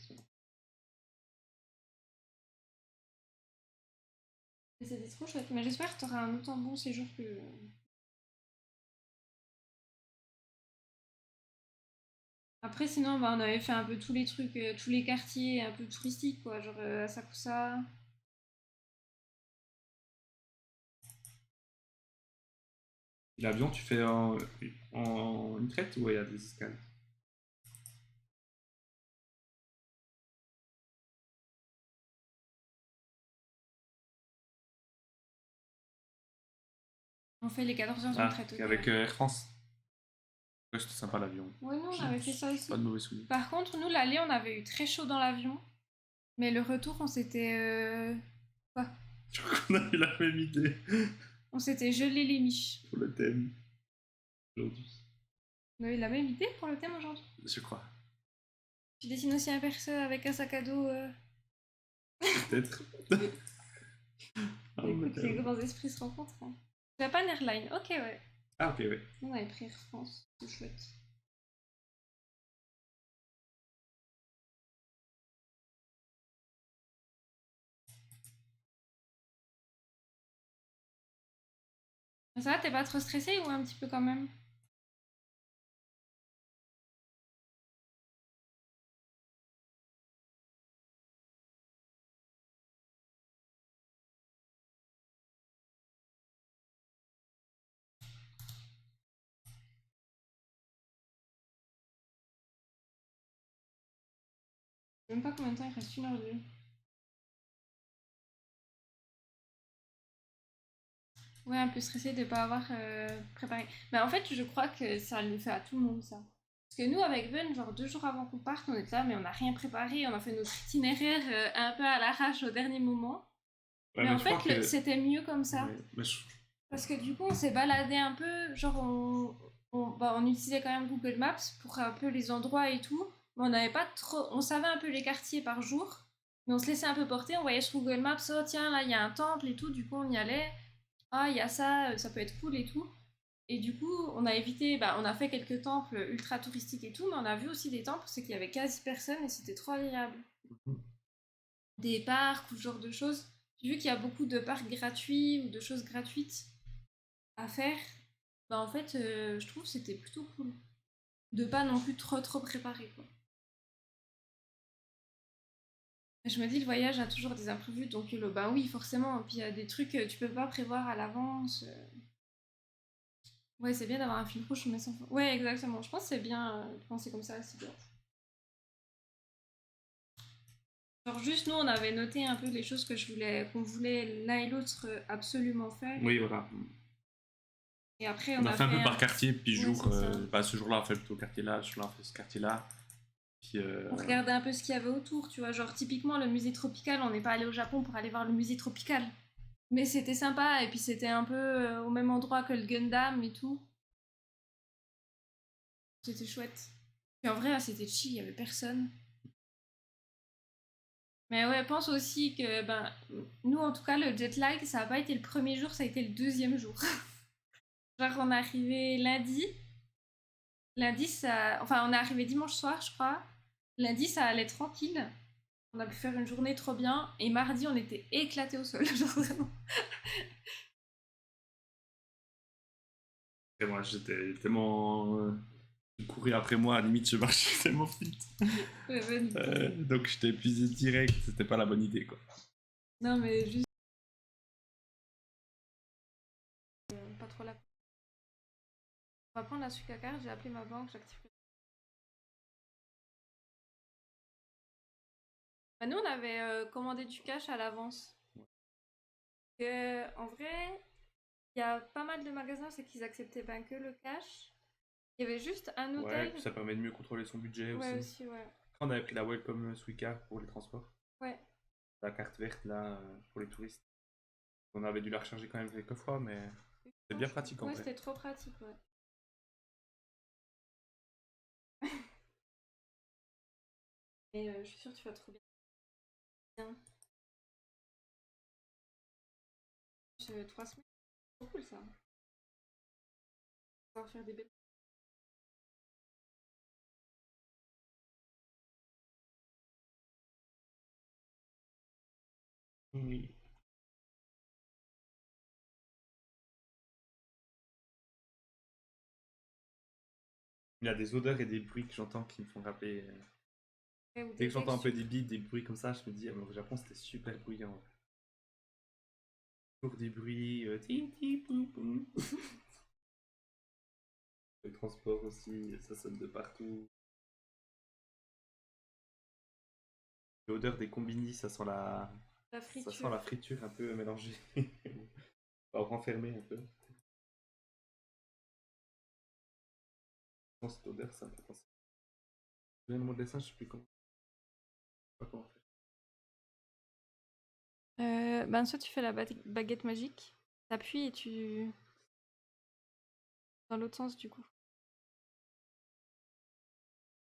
Et c'était trop chouette. Mais j'espère que tu auras un autant bon séjour que. Après, sinon, on avait fait un peu tous les trucs, tous les quartiers un peu touristiques, quoi. Genre Asakusa. L'avion, tu fais en une traite ou il y a des escales? On fait les 14 heures d'une Ah, traite. Ok, avec ouais. Air France. Ouais, c'était sympa l'avion. Ouais, nous, on avait fait ça aussi. Pas de mauvais souvenirs. Par contre, nous, l'aller, on avait eu très chaud dans l'avion. Mais le retour, on s'était. Quoi? Je crois qu'on a eu la même idée On s'était gelé les miches. pour le thème aujourd'hui. On a eu la même idée pour le thème aujourd'hui. Je crois. Tu dessines aussi un perso avec un sac à dos. Peut-être. Ah, Écoute, les d'accord. grands esprits se rencontrent. Hein. Japan Airlines, ok, ouais. Ah, ok, ouais. On avait pris Air France, c'est chouette. Ça va, t'es pas trop stressé ou un petit peu quand même? Je sais même pas combien de temps il reste, 1h02. Ouais, un peu stressé de pas avoir préparé. Mais en fait, je crois que ça le fait à tout le monde, ça. Parce que nous, avec Ben, genre 2 jours avant qu'on parte, on était là, mais on n'a rien préparé. On a fait notre itinéraire un peu à l'arrache au dernier moment. Ouais, Mais en je crois fait, que. c'était mieux comme ça. Ouais, mais Parce que du coup, on s'est baladé un peu, genre on utilisait quand même Google Maps pour un peu les endroits et tout, mais on n'avait pas trop, on savait un peu les quartiers par jour, mais on se laissait un peu porter, on voyait sur Google Maps, oh tiens, là il y a un temple et tout, du coup on y allait, ah il y a ça, ça peut être cool et tout. Et du coup, on a évité, on a fait quelques temples ultra touristiques et tout, mais on a vu aussi des temples, c'est qu'il y avait quasi personne et c'était trop agréable. Des parcs ou ce genre de choses. J'ai vu qu'il y a beaucoup de parcs gratuits ou de choses gratuites à faire, en fait, je trouve que c'était plutôt cool. De pas non plus trop préparer, quoi. Et je me dis, le voyage a toujours des imprévus, donc oui, forcément. Puis il y a des trucs que tu peux pas prévoir à l'avance. Ouais, c'est bien d'avoir un fil rouge, mais sans. Ouais, exactement. Je pense que c'est bien de penser comme ça aussi. Genre juste nous, on avait noté un peu les choses qu'on voulait l'un et l'autre absolument faire. Oui, voilà. Et après, On a fait un peu par un... quartier, puis Ouais, jour. c'est ça. Ce jour-là, on fait plutôt quartier-là, ce jour-là, on fait ce quartier-là. Puis. On regardait un peu ce qu'il y avait autour, tu vois. Genre, typiquement, le musée tropical, on n'est pas allé au Japon pour aller voir le musée tropical. Mais c'était sympa, et puis c'était un peu au même endroit que le Gundam et tout. C'était chouette. Et en vrai, c'était chill, il y avait personne. Mais ouais, pense aussi que, nous en tout cas, le jet lag, ça n'a pas été le premier jour, ça a été le deuxième jour. Genre, on est arrivé lundi. Lundi, ça. Enfin, on est arrivé dimanche soir, je crois. Lundi, ça allait tranquille. On a pu faire une journée trop bien. Et mardi, on était éclatés au sol. Genre vraiment. Et moi, j'étais tellement. Courir après moi, à la limite, je marchais tellement vite. Donc, j'étais épuisé direct, c'était pas la bonne idée, quoi. Non, mais juste. trop la... On va prendre la Suica Card, j'ai appelé ma banque, j'active le... Bah, nous, on avait commandé du cash à l'avance. En vrai, il y a pas mal de magasins, c'est qu'ils acceptaient ben que le cash. Il y avait juste un hôtel. Ouais, puis ça permet de mieux contrôler son budget Ouais, aussi. ouais. On avait pris la Welcome Suica pour les transports. Ouais. La carte verte là pour les touristes. On avait dû la recharger quand même quelques fois, mais c'est bien pratique en Ouais, vrai. c'était trop pratique, ouais. Et je suis sûre que tu vas trop bien. J'ai 3 semaines. C'est trop cool ça. Pouvoir faire des belles. Oui. Il y a des odeurs et des bruits que j'entends qui me font rappeler. Ouais, ou Dès des que j'entends un peu textures. des beats, des bruits comme ça, je me dis, au Japon c'était super bruyant. Toujours des bruits. Ti, ti, pou, pou. Le transport aussi, ça sonne de partout. L'odeur des combini, ça sent la friture. ça sent la friture un peu mélangée. Enfin, renfermée un peu. Cette odeur, ça me fait penser. Je viens de mon dessin, je sais plus comment. Pas comment faire. Ben soit tu fais la baguette magique, t'appuies et tu... Dans l'autre sens du coup.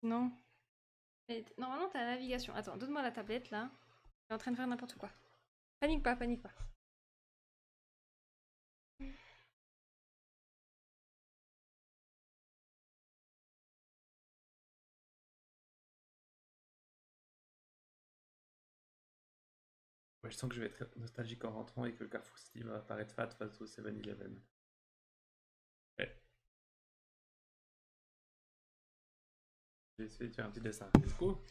Non. Normalement t'as la navigation. Attends, donne-moi la tablette là. Je suis en train de faire n'importe quoi. Panique pas, panique pas. Ouais, je sens que je vais être nostalgique en rentrant et que le Carrefour City va paraître fat face au 7-Eleven. Ouais. J'ai essayé de faire un petit dessin. Let's go.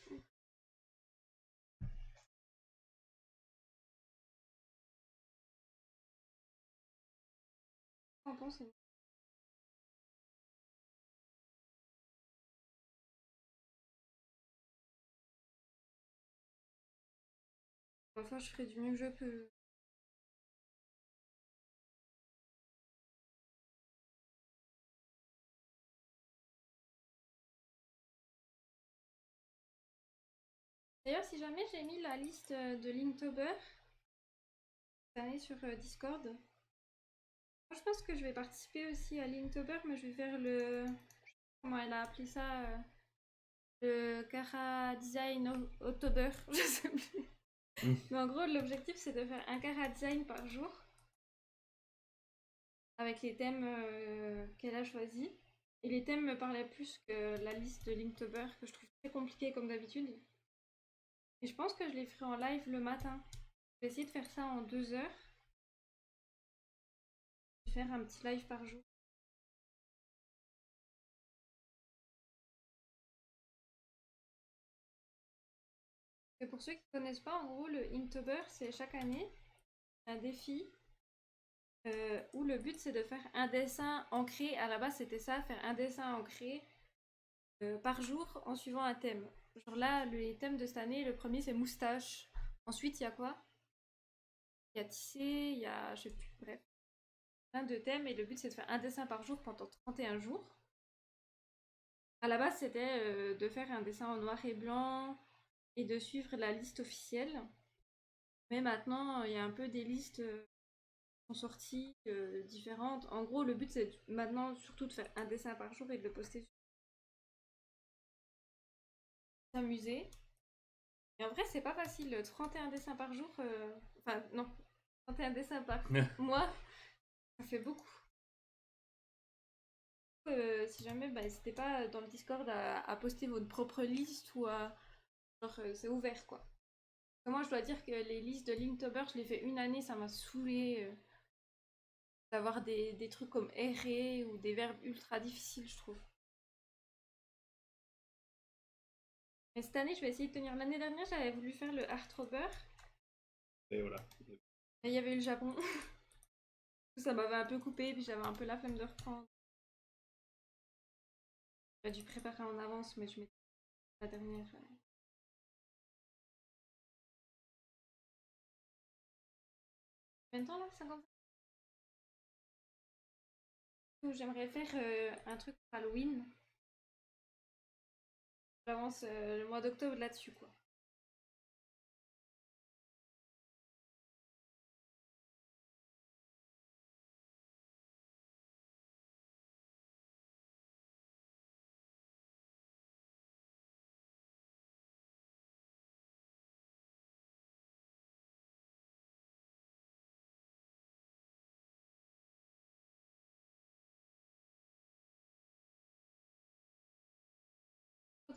Enfin, je ferai du mieux que je peux. D'ailleurs, si jamais j'ai mis la liste de Linktober cette année sur Discord, moi, je pense que je vais participer aussi à Linktober, mais je vais faire le... Comment elle a appelé ça le Kara Design October, je sais plus. Mais en gros, l'objectif c'est de faire un Kara Design par jour avec les thèmes qu'elle a choisis. Et les thèmes me parlaient plus que la liste de Linktober que je trouve très compliquée comme d'habitude. Et je pense que je les ferai en live le matin. Je vais essayer de faire ça en 2 heures. Je vais faire un petit live par jour. Et pour ceux qui ne connaissent pas, en gros, le Inktober, c'est chaque année un défi où le but c'est de faire un dessin ancré. À la base, c'était ça, faire un dessin ancré par jour en suivant un thème. Genre là, les thèmes de cette année, le premier c'est moustache. Ensuite, il y a quoi? Il y a tissé, il y a, je sais plus, bref. Plein de thèmes et le but c'est de faire un dessin par jour pendant 31 jours. À la base, c'était de faire un dessin en noir et blanc et de suivre la liste officielle. Mais maintenant, il y a un peu des listes sont sorties différentes. En gros, le but c'est maintenant surtout de faire un dessin par jour et de le poster sur s'amuser. Et en vrai, c'est pas facile. 31 dessins par jour, enfin non, 31 dessins par mois, ça fait beaucoup. Si jamais, bah, n'hésitez pas dans le Discord à poster votre propre liste ou à... Genre, c'est ouvert quoi. Moi, je dois dire que les listes de Linktober, je l'ai fait une année, ça m'a saoulé d'avoir des trucs comme errer ou des verbes ultra difficiles, je trouve. Mais cette année, je vais essayer de tenir. L'année dernière, j'avais voulu faire le Heartthrober. Et voilà. Et il y avait eu le Japon. Ça m'avait un peu coupé, puis j'avais un peu la flemme de reprendre. J'aurais dû préparer en avance, mais je m'étais la dernière. Combien de temps là? 50. J'aimerais faire un truc pour Halloween. J'avance le mois d'octobre là-dessus, quoi.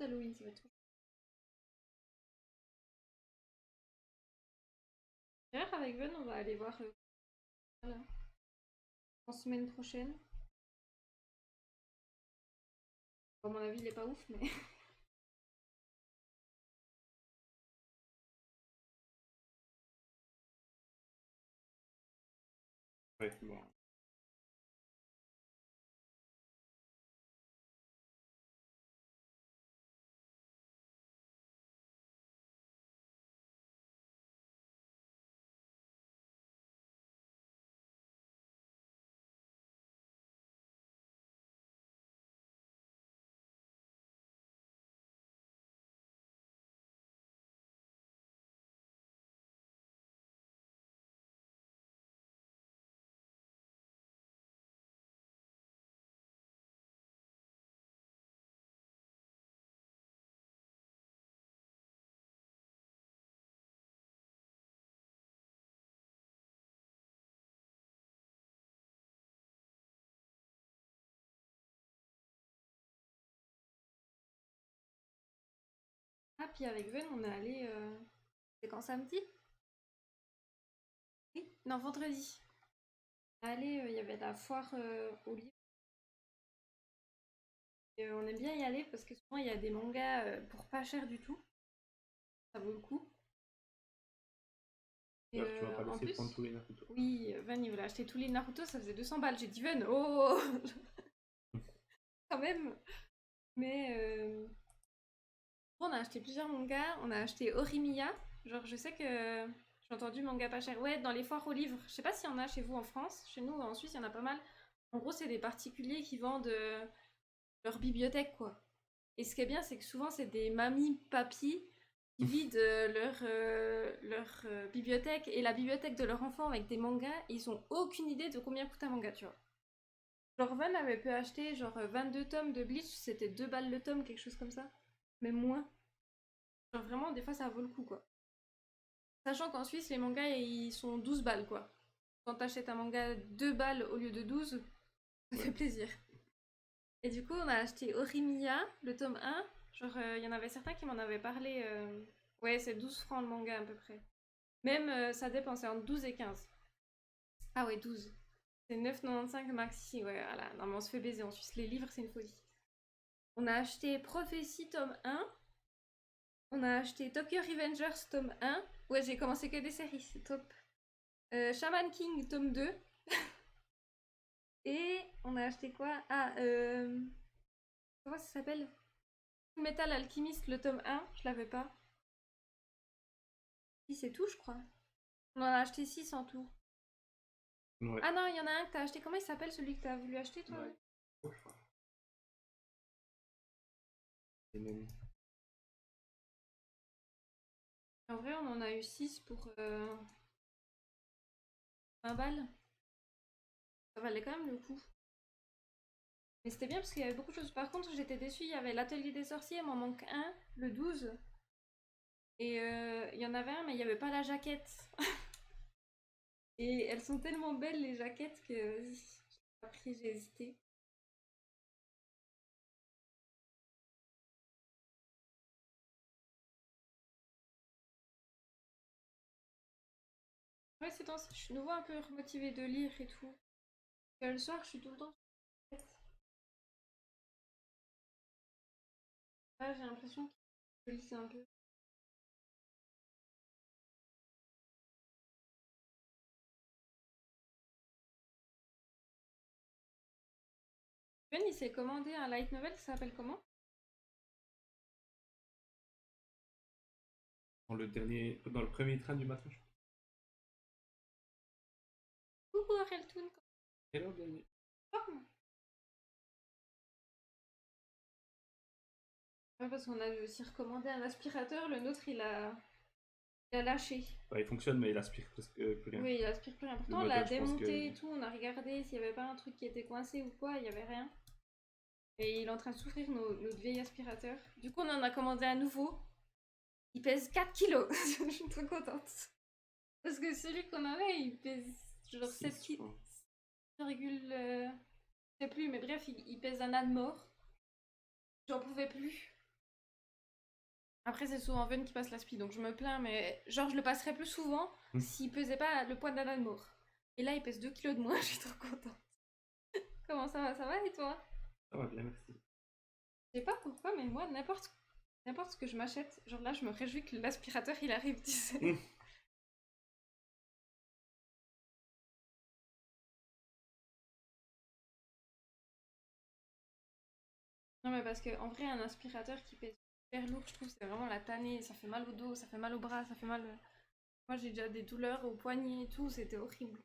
Halloween, ça va être trop. D'ailleurs, avec Ben, on va aller voir là, en semaine prochaine. Bon, à mon avis, il est pas ouf, mais. Ouais, bon. Ah, puis avec Ben, on est allé. C'est quand samedi? Oui. Non, vendredi. Allez, il y avait la foire au livre. Et, on aime bien y aller parce que souvent il y a des mangas pour pas cher du tout. Ça vaut le coup. Et, Alors, tu vas pas en laisser plus, prendre tous les Naruto. oui, Van il voulait acheter tous les Naruto, ça faisait 200 balles. J'ai dit Van, oh quand même. Mais on a acheté plusieurs mangas. On a acheté Horimiya. Genre, je sais que j'ai entendu manga pas cher. Ouais, dans les foires aux livres. Je sais pas s'il y en a chez vous en France. Chez nous, en Suisse, il y en a pas mal. En gros, c'est des particuliers qui vendent leur bibliothèque, quoi. Et ce qui est bien, c'est que souvent, c'est des mamies, papis qui vident leur bibliothèque et la bibliothèque de leur enfant avec des mangas. Ils ont aucune idée de combien coûte un manga, tu vois. Genre, Van avait pu acheter genre 22 tomes de Bleach, c'était 2 balles le tome, quelque chose comme ça. Mais moins. Genre, vraiment, des fois, ça vaut le coup, quoi. Sachant qu'en Suisse, les mangas, ils sont 12 balles, quoi. Quand t'achètes un manga 2 balles au lieu de 12, ça fait plaisir. Et du coup, on a acheté Horimiya, le tome 1. Genre, il y en avait certains qui m'en avaient parlé. Ouais, c'est 12 francs le manga à peu près. Même, ça dépend, c'est entre 12 et 15. Ah ouais, 12. C'est 9,95 maxi, ouais, voilà. Non, mais on se fait baiser en Suisse. Les livres, c'est une folie. On a acheté Prophétie tome 1. On a acheté Tokyo Revengers tome 1. Ouais, j'ai commencé que des séries, c'est top. Shaman King tome 2. Et on a acheté quoi? Ah, comment ça s'appelle? Metal Alchemist, le tome 1, je l'avais pas. Si, c'est tout, je crois. On en a acheté 6 en tout. Ouais. Ah non, il y en a un que t'as acheté. Comment il s'appelle celui que t'as voulu acheter, toi? Ouais. Et même... En vrai, on en a eu 6 pour 20 balles. Ça valait quand même le coup. Mais c'était bien parce qu'il y avait beaucoup de choses. Par contre, j'étais déçue, il y avait l'atelier des sorciers, il m'en manque un, le 12. Et il y en avait un, mais il n'y avait pas la jaquette. Et elles sont tellement belles, les jaquettes, que vas-y, je l'ai pas pris, j'ai hésité. Ouais, c'est temps-ci, je suis nouveau un peu remotivée de lire et tout. Le soir, je suis tout le temps sur la tête. Là, j'ai l'impression que je lis un peu. Ben, il s'est commandé un light novel, ça s'appelle comment? Dans le premier train du matin, je crois. Coucou Areltoon. Hello, bienvenue. Ouais, parce qu'on a aussi recommandé un aspirateur, le nôtre il a lâché. Bah, il fonctionne, mais il aspire presque plus rien. Oui, il aspire plus rien. Pourtant, on l'a démonté et tout, on a regardé s'il n'y avait pas un truc qui était coincé ou quoi, il n'y avait rien. Et il est en train de souffrir notre vieil aspirateur. Du coup, on en a commandé un nouveau. Il pèse 4 kilos. Je suis trop contente. Parce que celui qu'on avait, il pèse genre 7 kilos. Je sais plus, mais bref, il pèse un âne mort. J'en pouvais plus. Après, c'est souvent Ven qui passe l'aspi, donc je me plains, mais genre, je le passerais plus souvent s'il pesait pas le poids d'un âne mort. Et là, il pèse 2 kilos de moins, je suis trop contente. Comment ça va? Ça va et toi? Ça va bien, merci. Je sais pas pourquoi, mais moi, n'importe ce que je m'achète, genre là, je me réjouis que l'aspirateur il arrive, tu sais. Non, mais parce que en vrai, un aspirateur qui pèse super lourd, je trouve, c'est vraiment la tannée. Ça fait mal au dos, ça fait mal au bras, ça fait mal. Moi, j'ai déjà des douleurs au poignet et tout, c'était horrible.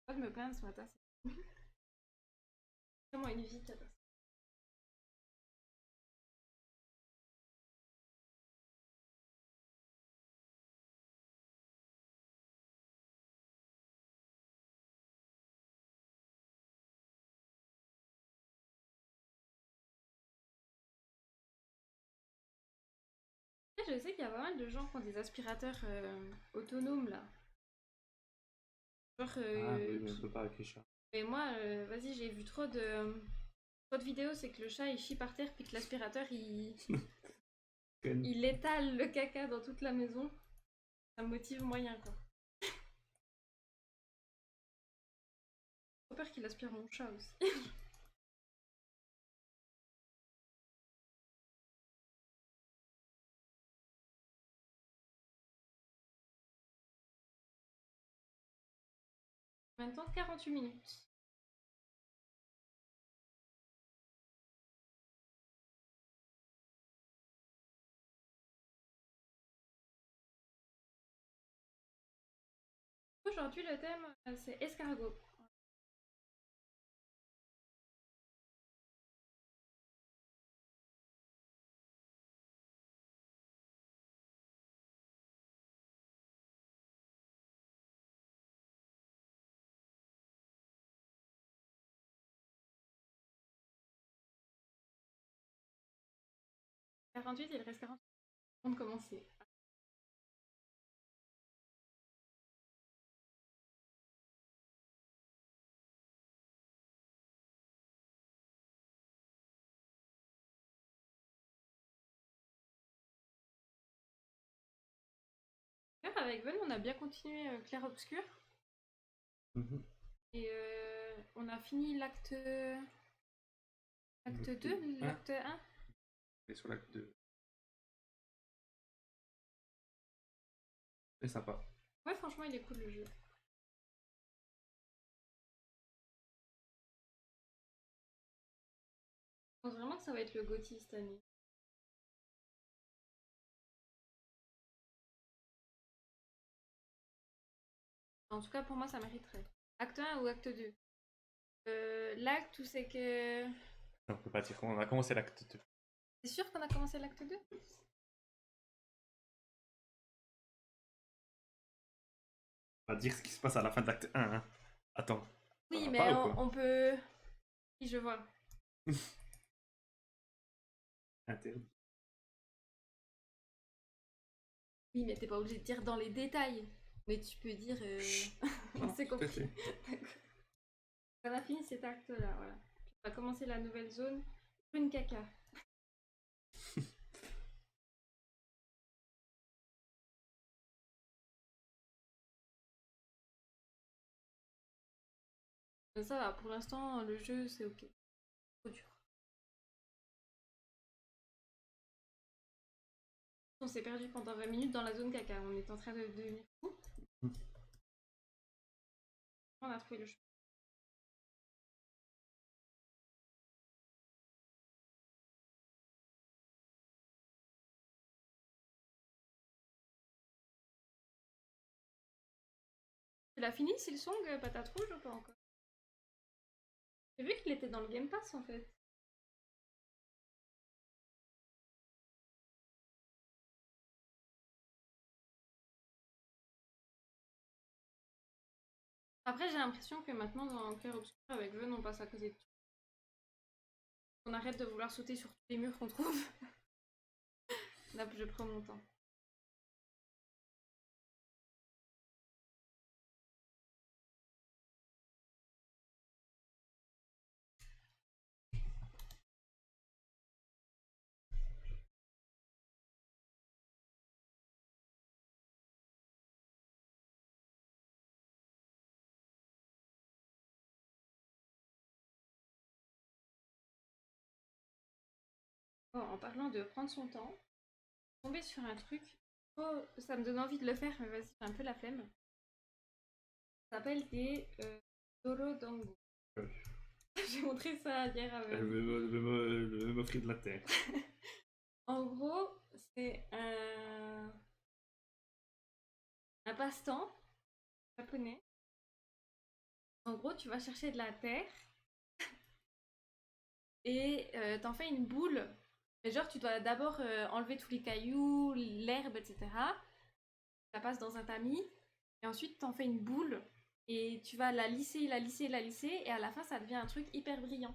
Pas de me plaindre ce matin, c'est vraiment une vie, t'as pas. Je sais qu'il y a pas mal de gens qui ont des aspirateurs autonomes là. Genre, Ah oui, mais on peut pas avec les chats. et moi, vas-y, j'ai vu trop de vidéos, c'est que le chat il chie par terre puis que l'aspirateur il étale le caca dans toute la maison. Ça me motive moyen quoi. J'ai peur qu'il aspire mon chat aussi. Maintenant 48 minutes. Aujourd'hui, le thème, c'est escargot. « 48, il reste 48 avant de commencer. Avec Ven, on a bien continué Clair-Obscur. Et on a fini l'acte 2, l'acte 1. Et sur l'acte 2. C'est sympa. Ouais, franchement, il est cool le jeu. Je pense vraiment que ça va être le GOTY cette année. En tout cas, pour moi, ça mériterait. Acte 1 ou acte 2? L'acte où c'est que... On peut pas dire qu'on a commencé l'acte 2. C'est sûr qu'on a commencé l'acte 2? On va dire ce qui se passe à la fin de l'acte 1. Hein. Attends. Oui, mais on peut... Oui, je vois. Interdit. Oui, mais t'es pas obligé de dire dans les détails. Mais tu peux dire... on s'est compris. On a fini cet acte-là, voilà. On va commencer la nouvelle zone. Une caca. Mais ça va, pour l'instant, le jeu, c'est ok. Trop dur. On s'est perdu pendant 20 minutes dans la zone caca. On est en train de devenir fou. On a trouvé le chemin. l'as fini, Silsong, Patate Rouge ou pas encore? J'ai vu qu'il était dans le Game Pass en fait. Après, j'ai l'impression que maintenant, dans Clair Obscur, avec Ven, on passe à côté de tout. On arrête de vouloir sauter sur tous les murs qu'on trouve. Là, je prends mon temps. Bon, en parlant de prendre son temps, je suis tombée sur un truc. Oh, ça me donne envie de le faire, mais vas-y, j'ai un peu la flemme. Ça s'appelle des Dorodango. Ouais. J'ai montré ça hier avec. Elle veut m'offrir de la terre. En gros, c'est un passe-temps japonais. En gros, tu vas chercher de la terre et t'en fais une boule. Mais genre, tu dois d'abord enlever tous les cailloux, l'herbe, etc. Tu la passes dans un tamis et ensuite t'en fais une boule et tu vas la lisser, la lisser, la lisser et à la fin, ça devient un truc hyper brillant.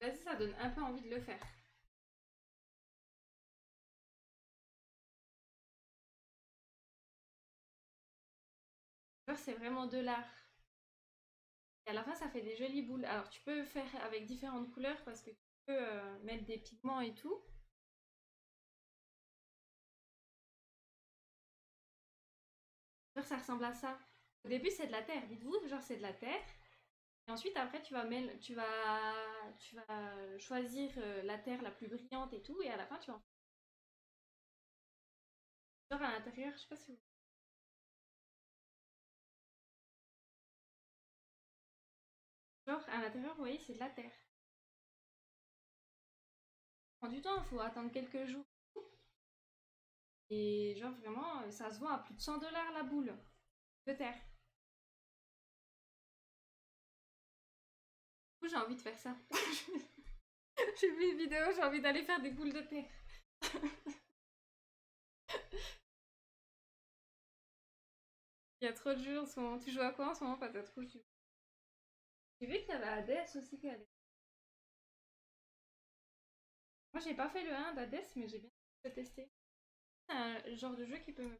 Vas-y, ça donne un peu envie de le faire. Genre, c'est vraiment de l'art. Et à la fin, ça fait des jolies boules. Alors, tu peux faire avec différentes couleurs parce que tu peux mettre des pigments et tout. Genre, ça ressemble à ça. Au début, c'est de la terre. Dites-vous, genre, c'est de la terre. Et ensuite, après, tu vas choisir la terre la plus brillante et tout. Et à la fin, tu vas en... Genre, à l'intérieur, je sais pas si vous... Genre, à l'intérieur, vous voyez, c'est de la terre. Ça prend du temps, il faut attendre quelques jours. Et genre, vraiment, ça se vend à plus de 100 $ la boule de terre. Du coup, j'ai envie de faire ça. J'ai vu une vidéo, j'ai envie d'aller faire des boules de terre. Il y a trop de jeux en ce moment. Tu joues à quoi en ce moment, Patate Rouge? J'ai vu qu'il y avait Hades aussi qui allait. Moi, j'ai pas fait le 1 d'Hades, mais j'ai bien envie de le tester. C'est un genre de jeu qui peut me...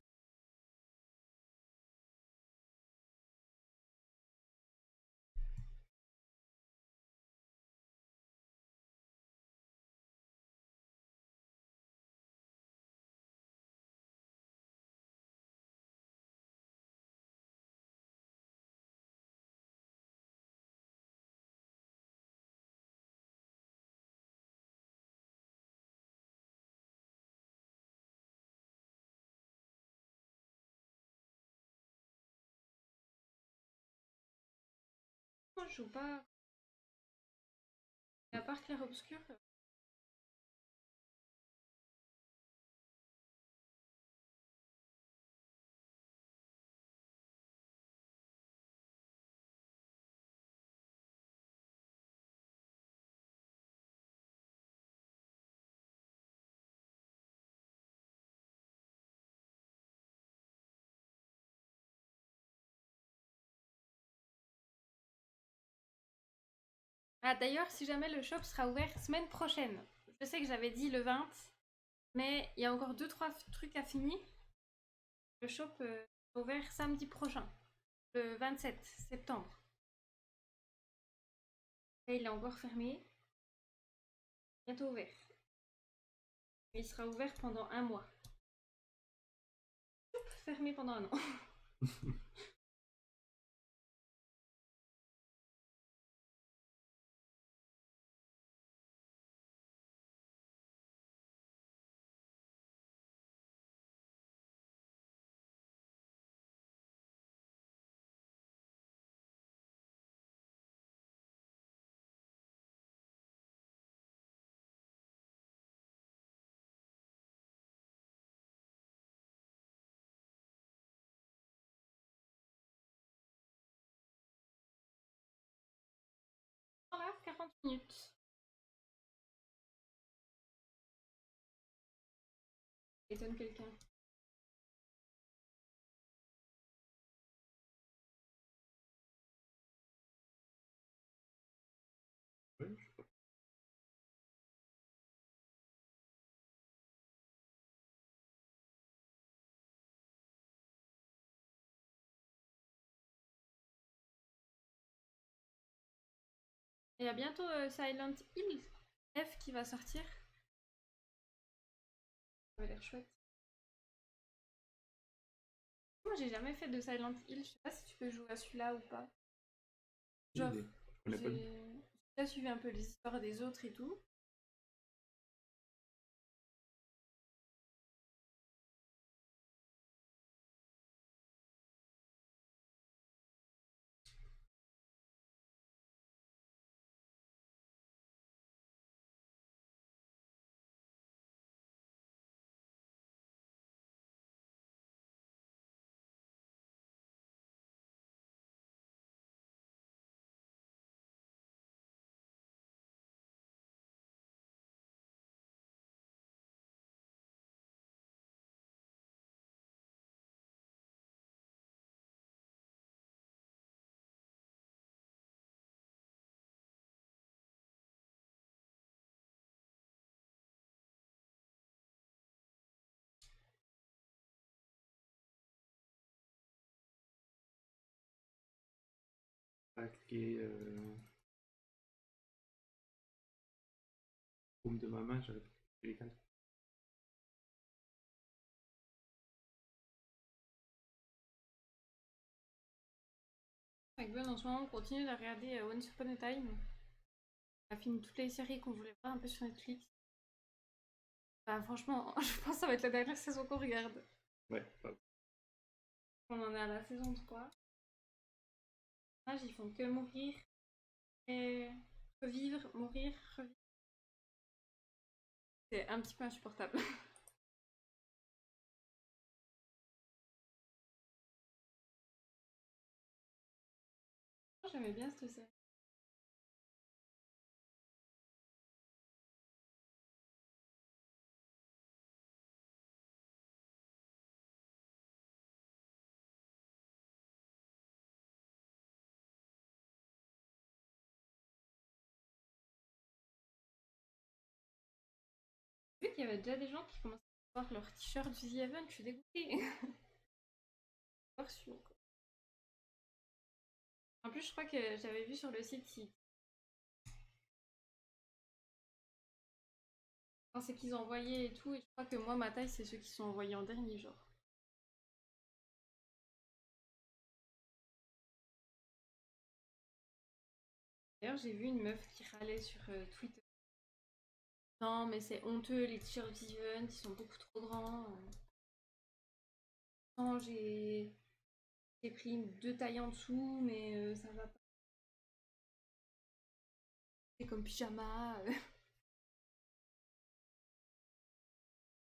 Moi, je joue pas... À part Clair Obscur. Ah, d'ailleurs, si jamais le shop sera ouvert semaine prochaine. Je sais que j'avais dit le 20, mais il y a encore 2-3 trucs à finir. Le shop est ouvert samedi prochain, le 27 septembre. Et il est encore fermé. Bientôt ouvert. Il sera ouvert pendant un mois. Fermé pendant un an. 30 minutes. Étonne quelqu'un. Ouais, je sais pas. Il y a bientôt Silent Hill F qui va sortir. Ça va l'air chouette. Moi j'ai jamais fait de Silent Hill, je sais pas si tu peux jouer à celui-là ou pas. Genre, Je connais pas. j'ai déjà suivi un peu les histoires des autres et tout. Pas cliquer paume de ma main, j'avais pas cliqué l'écran. Avec Ben en ce moment on continue de regarder Once Upon a Time. On a fini toutes les séries qu'on voulait voir un peu sur Netflix. Bah franchement, je pense que ça va être la dernière saison qu'on regarde. Ouais, pas. On en est à la saison 3. Ils font que mourir et revivre, mourir, revivre. C'est un petit peu insupportable. J'aimais bien cette série. Vu qu'il y avait déjà des gens qui commençaient à voir leur t-shirt du The Event, je suis dégoûtée. En plus, je crois que j'avais vu sur le site quand c'est qu'ils ont envoyé et tout, et je crois que moi, ma taille, c'est ceux qui sont envoyés en dernier, genre. D'ailleurs, j'ai vu une meuf qui râlait sur Twitter. Non, mais c'est honteux, les t-shirts The Event, ils sont beaucoup trop grands. Non, j'ai pris deux tailles en dessous, mais ça va pas. C'est comme pyjama.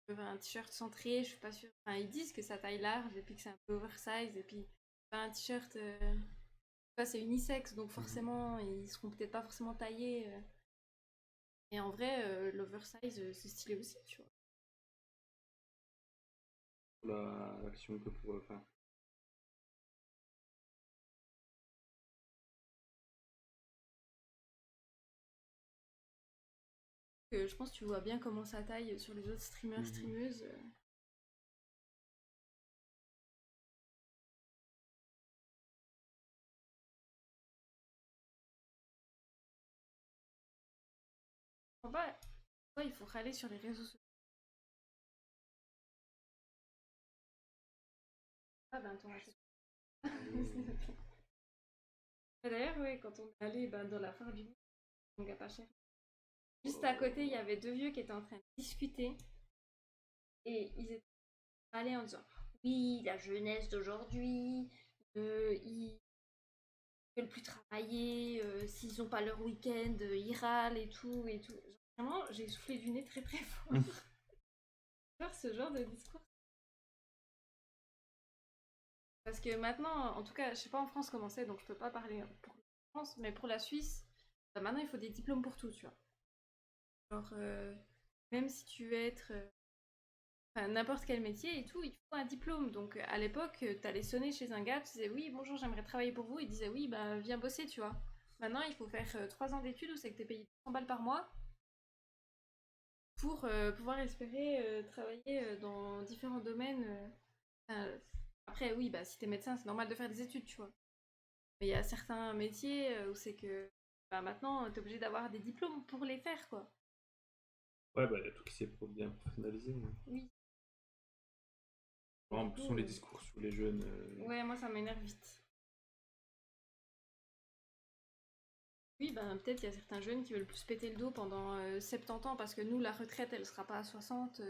Je veux un t-shirt centré, je suis pas sûre. Enfin, ils disent que ça taille large et puis que c'est un peu oversize et puis un t-shirt, c'est unisexe donc forcément ils seront peut-être pas forcément taillés. Et en vrai, l'oversize c'est stylé aussi, tu vois. L'action que pour. Enfin, Je pense que tu vois bien comment ça taille sur les autres streamers, streameuses. En bas, il faut râler sur les réseaux sociaux. Ah ben attends, d'ailleurs, ouais, quand on est allé dans la foire du Mont, on n'a pas cher. Juste à côté, il y avait deux vieux qui étaient en train de discuter. Et ils étaient allés en disant oui, la jeunesse d'aujourd'hui, ils veulent plus travailler, s'ils n'ont pas leur week-end, ils râlent et tout et tout. Genre, vraiment, j'ai soufflé du nez très très fort. Genre ce genre de discours. Parce que maintenant, en tout cas, je sais pas en France comment c'est, donc je peux pas parler pour la France, mais pour la Suisse, Bah, maintenant, il faut des diplômes pour tout, tu vois. Genre, même si tu veux être enfin, n'importe quel métier et tout, il faut un diplôme. Donc, à l'époque, t'allais sonner chez un gars, tu disais oui, bonjour, j'aimerais travailler pour vous. Il disait oui, bah, viens bosser, tu vois. Maintenant, il faut faire 3 ans d'études où c'est que t'es payé 200 balles par mois pour pouvoir espérer travailler dans différents domaines. Enfin, après, oui, bah, si t'es médecin, c'est normal de faire des études, tu vois. Mais il y a certains métiers où c'est que bah, maintenant, t'es obligé d'avoir des diplômes pour les faire, quoi. Ouais, bah, il y a tout qui s'est bien professionnalisé. Oui. En Du plus, coup, sont les discours sur les jeunes. ouais, moi, ça m'énerve vite. Oui, ben peut-être il y a certains jeunes qui veulent plus péter le dos pendant 70 ans parce que nous, la retraite, elle sera pas à 60,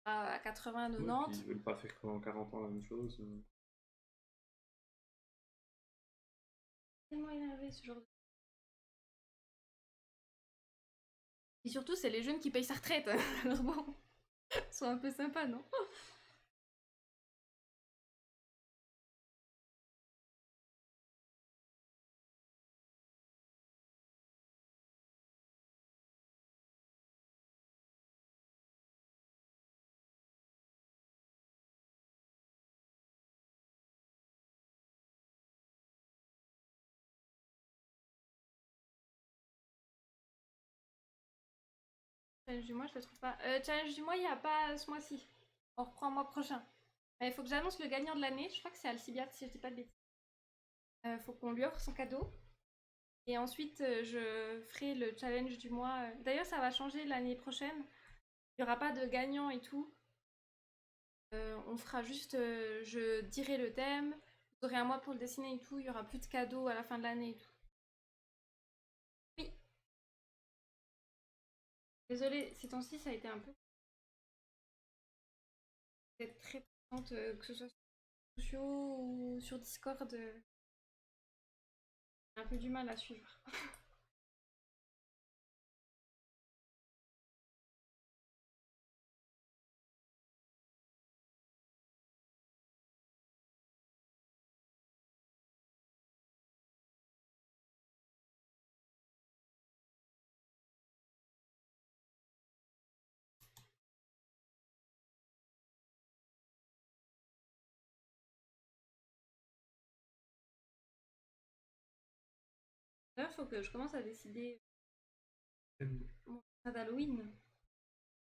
à 80, Ouais, puis 90. ils veulent pas faire pendant 40 ans la même chose. Tellement énervé ce genre de... Et surtout, c'est les jeunes qui payent sa retraite. Alors bon, sois un peu sympa, non? Challenge du mois, je le trouve pas. Challenge du mois, il n'y a pas ce mois-ci. On reprend le mois prochain. Il faut que j'annonce le gagnant de l'année. Je crois que c'est Alcibiade, si je dis pas de bêtises. Faut qu'on lui offre son cadeau. Et ensuite, je ferai le challenge du mois. D'ailleurs, ça va changer l'année prochaine. Il n'y aura pas de gagnant et tout. On fera juste, je dirai le thème, vous aurez un mois pour le dessiner et tout, il y aura plus de cadeaux à la fin de l'année et tout. Oui, désolée, ces temps-ci ça a été un peu d'être très présente, que ce soit sur les réseaux sociaux ou sur Discord, j'ai un peu du mal à suivre. D'ailleurs, faut que je commence à décider mon dessin d'Halloween.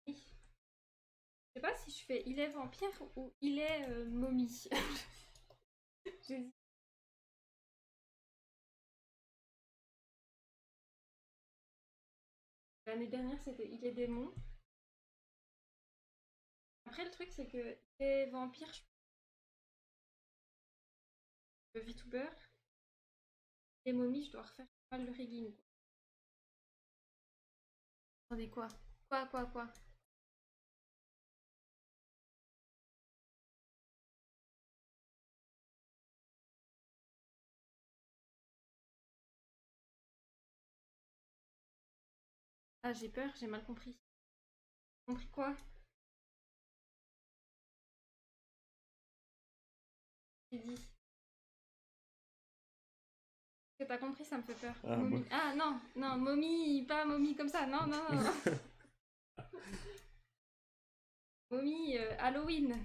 Oui. Je sais pas si je fais il est vampire ou il est momie. J'hésite. L'année dernière c'était il est démon. Après le truc c'est que il est vampire, je suis VTuber. Les momies, je dois refaire pas mal de rigging. Attendez, quoi? Quoi? Ah, j'ai peur, j'ai mal compris. Compris quoi? J'ai dit. Ce que t'as compris, ça me fait peur. Ah, Momie. bon. Ah, non, non, momie, pas momie comme ça. Non, non, non. Momie, Halloween.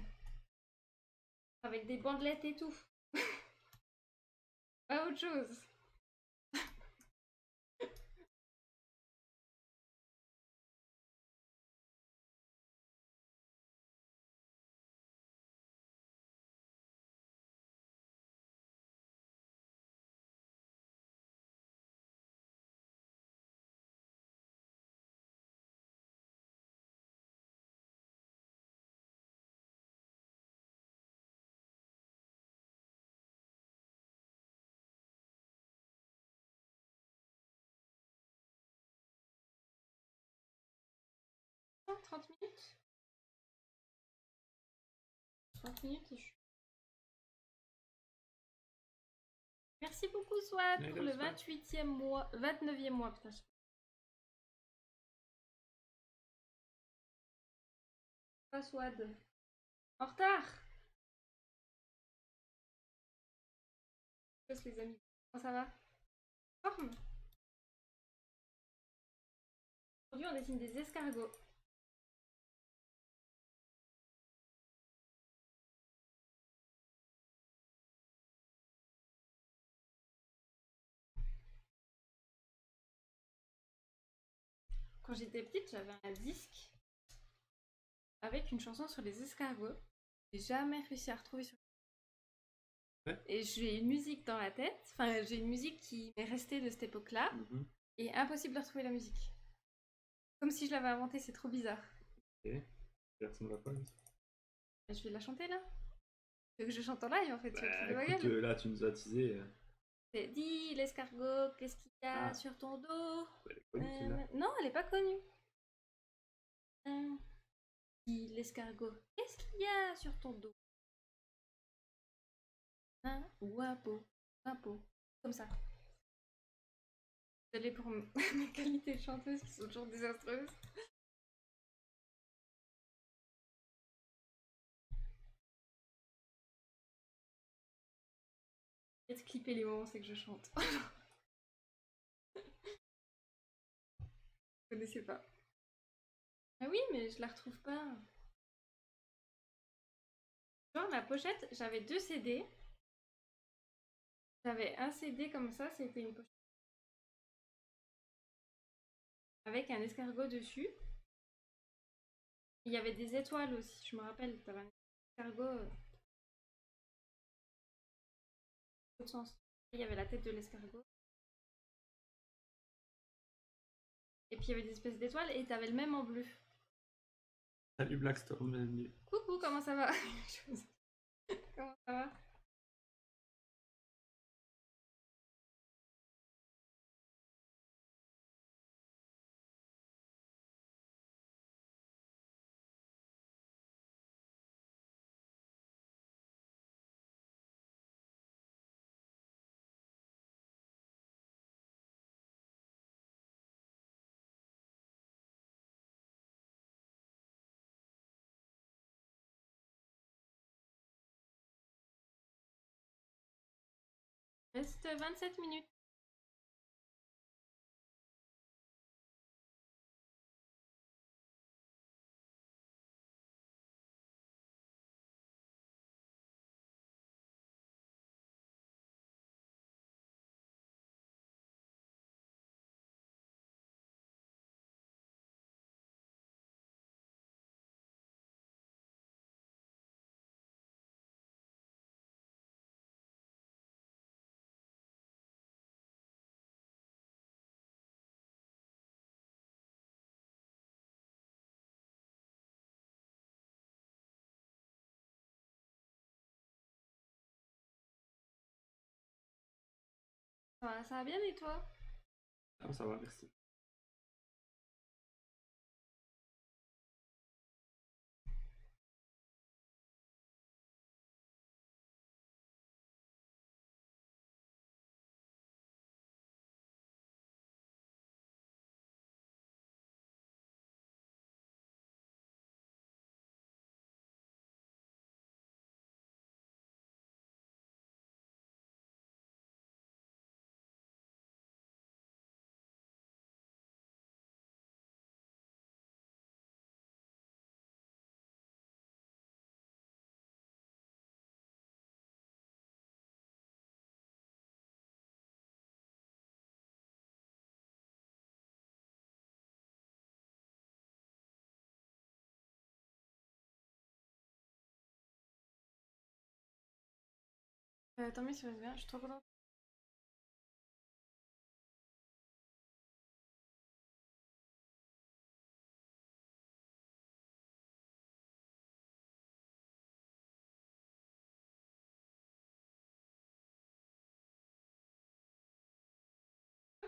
Avec des bandelettes et tout. Pas autre chose. Ah, 30 minutes? 30 minutes et je... Merci beaucoup, Swat, Mais pour là, le c'est pas- 28e mois. 29e mois, putain. Pas Swad. En retard! Qu'est-ce les amis? Comment ça va? Forme? Aujourd'hui, on dessine des escargots. Quand j'étais petite, j'avais un disque avec une chanson sur les escargots. J'ai jamais réussi à retrouver sur. Ouais. Et j'ai une musique dans la tête, enfin j'ai une musique qui m'est restée de cette époque-là, et impossible de retrouver la musique. Comme si je l'avais inventée, c'est trop bizarre. Ok. Ça ressemble à quoi? Je vais la chanter là. Tu veux que je chante en live en fait, tu veux te foutre de ma Écoute, gueule. là tu nous as teasé. C'est dis l'escargot, qu'est-ce qu'il y a Ah. sur ton dos? Elle est connue, celle-là. Non, elle est pas connue. Dis l'escargot, qu'est-ce qu'il y a sur ton dos? Wapo, wapo. Comme ça. Désolée pour mes qualités de chanteuse qui sont toujours désastreuses. Peut-être clipper les moments, c'est que je chante. Vous connaissez pas. Ah oui, mais je la retrouve pas. Genre, la pochette, j'avais 2 CD. J'avais un CD comme ça, c'était une pochette avec un escargot dessus. Il y avait des étoiles aussi, je me rappelle. T'avais un escargot dans l'autre sens. Il y avait la tête de l'escargot. Et puis il y avait des espèces d'étoiles et t'avais le même en bleu. Salut Blackstorm, bienvenue. Coucou, comment ça va? Comment ça va? Reste 27 minutes. Ça va bien et toi? Ah, ça va, merci. Tant mieux si vous bien, je suis trop contente.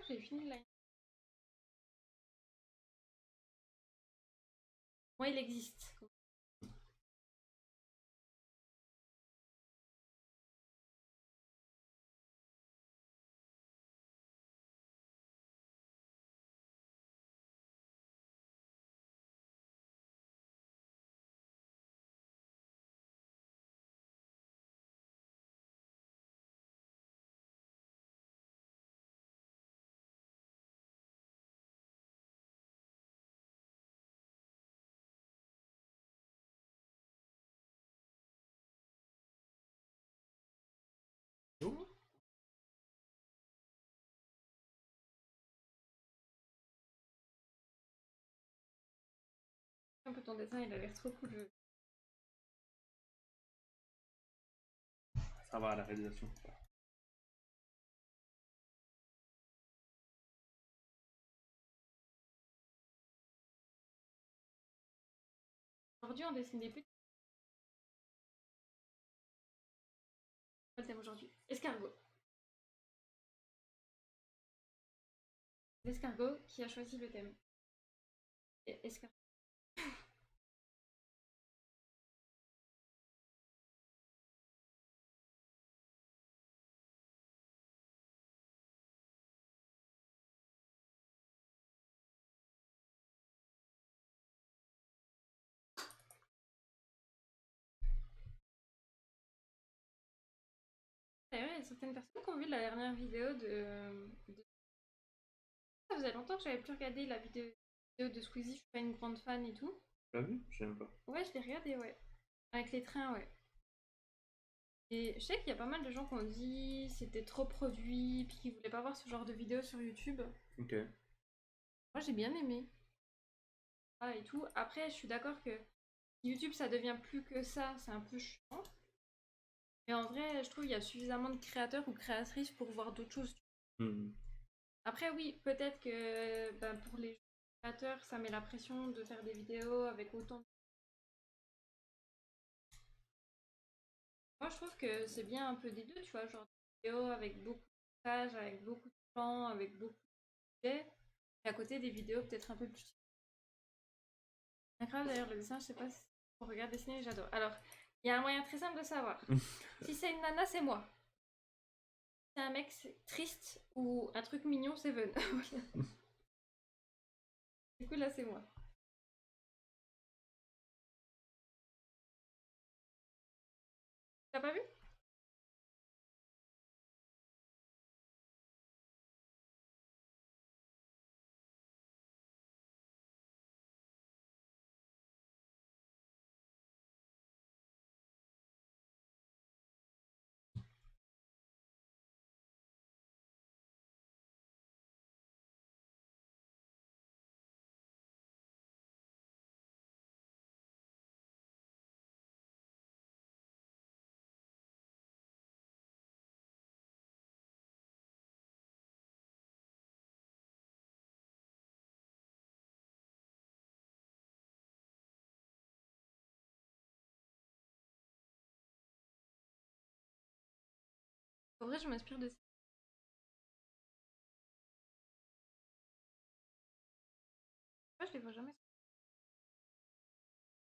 J'ai fini le live. Moi, il existe. Un peu ton dessin, il a l'air trop cool. Ça va à la réalisation. Aujourd'hui, on dessine des petits. Le thème aujourd'hui, escargot. L'escargot qui a choisi le thème. Escargot. D'ailleurs, il y a certaines personnes qui ont vu la dernière vidéo Ça faisait longtemps que j'avais plus regardé la vidéo de Squeezie, je suis pas une grande fan et tout. Tu l'as vu? Je sais même pas. Ouais, je l'ai regardé, ouais. Avec les trains, ouais. Et je sais qu'il y a pas mal de gens qui ont dit c'était trop produit, puis qu'ils voulaient pas voir ce genre de vidéo sur YouTube. Ok. Moi, j'ai bien aimé. Ah, et tout. Après, je suis d'accord que YouTube, ça devient plus que ça, c'est un peu chiant. Mais en vrai, je trouve qu'il y a suffisamment de créateurs ou créatrices pour voir d'autres choses. Hmm. Après, oui, peut-être que ben, pour les créateurs, ça met la pression de faire des vidéos avec autant de... Moi, je trouve que c'est bien un peu des deux, tu vois, genre des vidéos avec beaucoup de pages, avec beaucoup de plans, avec beaucoup de sujets, et à côté des vidéos peut-être un peu plus... Incroyable d'ailleurs, le dessin, je sais pas si on regarde dessiner, j'adore. Alors, il y a un moyen très simple de savoir. Si c'est une nana, c'est moi. Si c'est un mec triste ou un truc mignon, c'est Ven. Du coup, là, c'est moi. T'as pas vu? En vrai, je m'inspire de ça. Moi, je les vois jamais.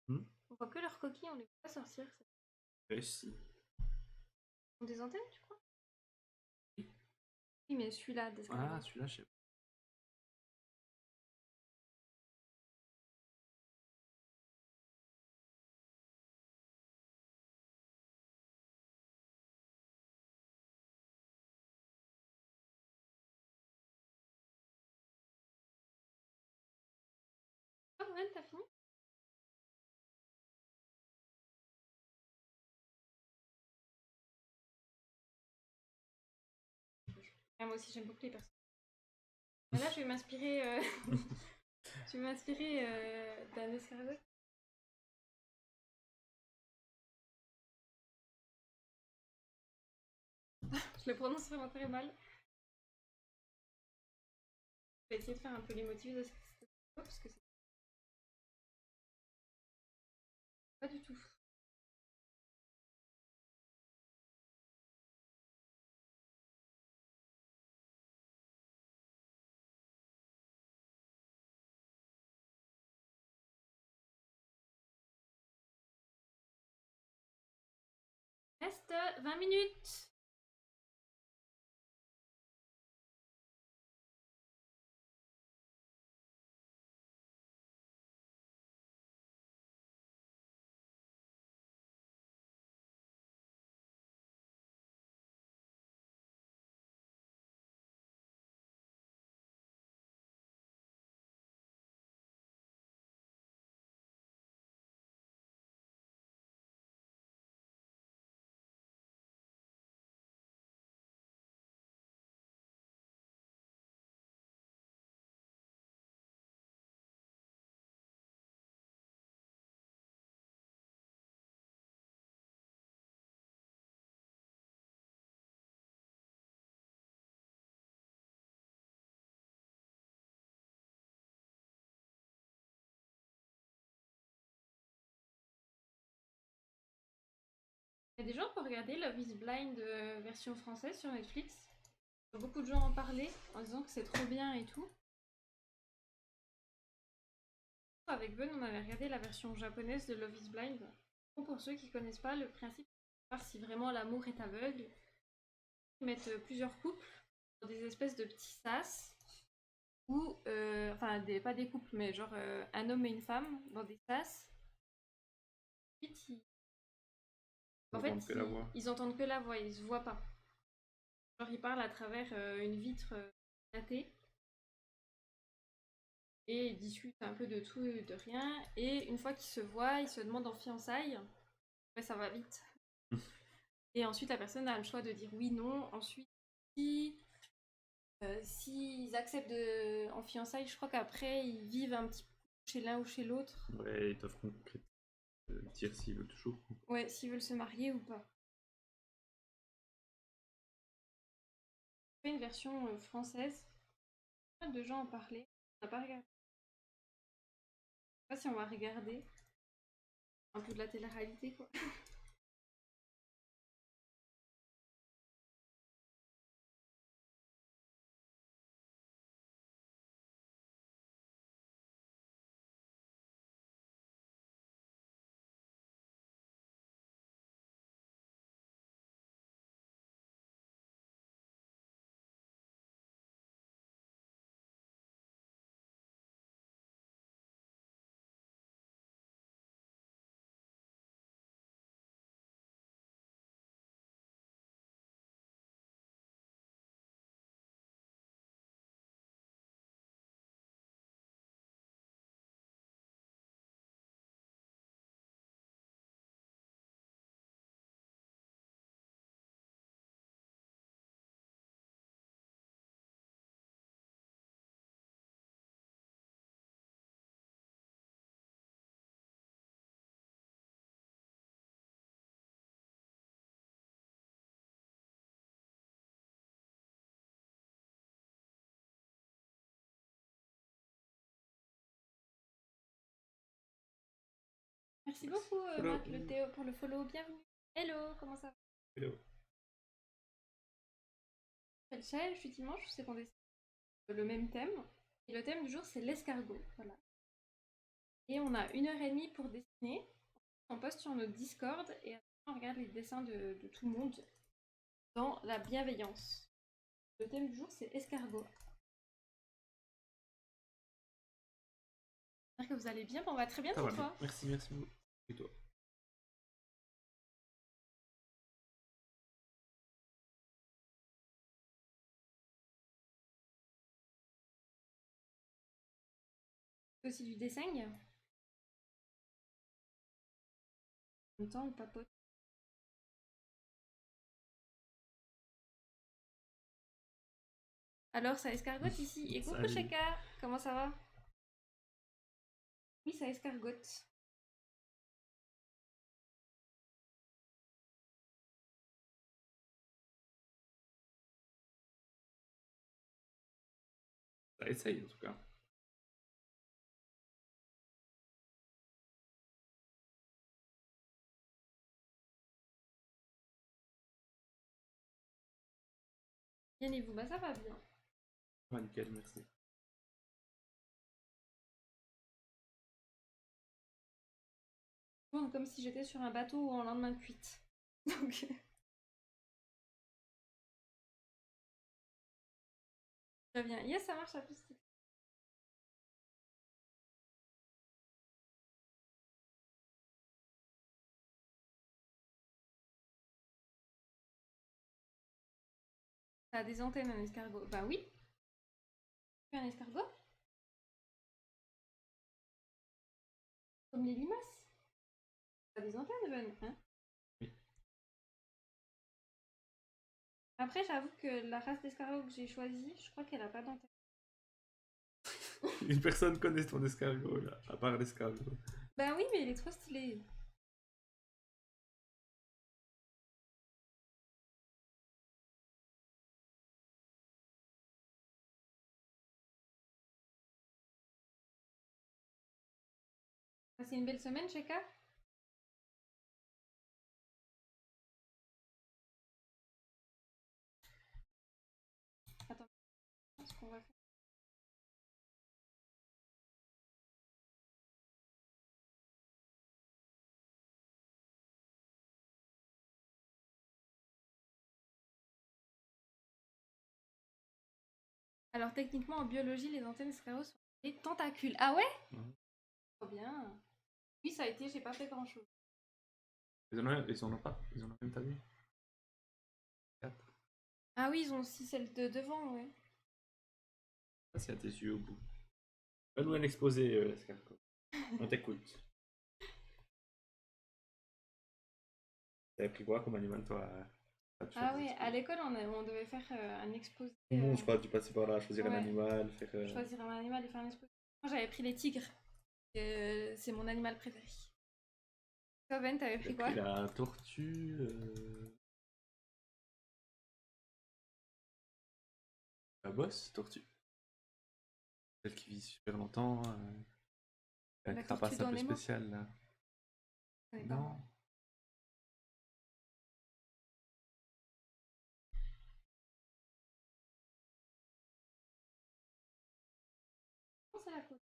Hmm. On voit que leurs coquilles, on les voit pas sortir. Si. Ils ont des antennes, tu crois? Oui, mais celui-là, d'escargot. Ah, celui-là, je sais pas. Ah, Ven, t'as fini? Ah, moi aussi, j'aime beaucoup les personnes. Mais là, je vais m'inspirer je vais m'inspirer d'un escargot. Je le prononce vraiment très mal. Je vais essayer de faire un peu les motifs de cette parce que c'est pas du tout. Reste 20 minutes. Il y a des gens qui ont regardé Love is Blind version française sur Netflix. Beaucoup de gens en parlaient en disant que c'est trop bien et tout. Avec Ben, on avait regardé la version japonaise de Love is Blind. Pour ceux qui connaissent pas, le principe, c'est de voir si vraiment l'amour est aveugle. Ils mettent plusieurs couples dans des espèces de petits sas. Ou, enfin, pas des couples, mais genre un homme et une femme dans des sas. Ensuite, en fait, ils entendent que la voix, ils se voient pas. Genre, ils parlent à travers une vitre teintée. Et ils discutent un peu de tout et de rien. Et une fois qu'ils se voient, ils se demandent en fiançailles. Ouais, ça va vite. Et ensuite, la personne a le choix de dire oui, non. Ensuite, s'ils acceptent en fiançailles, je crois qu'après, ils vivent un petit peu chez l'un ou chez l'autre. Ouais, ils t'offrent dire s'ils veulent toujours. Ouais, s'ils veulent se marier ou pas. Une version française. Pas de gens en parlaient. On n'a pas regardé. Je sais pas si on va regarder. Un peu de la télé-réalité, quoi. Merci beaucoup, Mac le Théo, pour le follow. Bienvenue. Hello, comment ça va? Hello. Le challenge du dimanche, c'est qu'on décide le même thème. Et le thème du jour, c'est l'escargot. Voilà. Et on a 1h30 pour dessiner. On poste sur notre Discord et on regarde les dessins de tout le monde dans la bienveillance. Le thème du jour, c'est escargot. J'espère que vous allez bien. Bon, on va très bien pour toi. Merci beaucoup. Et toi? Aussi du dessin. En même temps, on papote. Alors, ça escargote ici. Et coucou Sheka, comment ça va? Oui, ça escargote. Ça essaye en tout cas. Bien et vous? Bah ça va bien. Ah, nickel, merci. Comme si j'étais sur un bateau en lendemain de cuite. Donc... Très bien. Yes, ça marche à plus. Ça a des antennes, un escargot. Bah oui. Un escargot. Comme les limaces. Ça a des antennes, Ben. Hein, oui. Après, j'avoue que la race d'escargot que j'ai choisie, je crois qu'elle a pas d'antenne. Une personne connaît ton escargot là, à part l'escargot. Bah oui, mais il est trop stylé. C'est une belle semaine, Cheka? qu'on va faire. Alors techniquement en biologie, les antennes escargots sont des tentacules. Ah ouais? Trop bien. Oui, ça a été, j'ai pas fait grand chose. Ils en ont pas. Ils en ont même pas vu. 4. Ah oui, ils ont aussi celle de devant, ouais. Ça, c'est à tes yeux au bout. Fais-nous un exposé, l'escargot. On t'écoute. T'avais pris quoi comme animal, toi? Ah oui, à l'école, on devait faire un exposé. Je crois, tu passais par là, choisir un Ouais. animal, faire. Choisir un animal et faire un exposé. Moi, j'avais pris les tigres. C'est mon animal préféré. Toi, Ben, t'avais pris quoi? La tortue. La bosse, tortue. Celle qui vit super longtemps. La La carapace tortue un peu dans Nemo? spéciale, là. Je connais pas, moi. Non. Non, c'est la côte.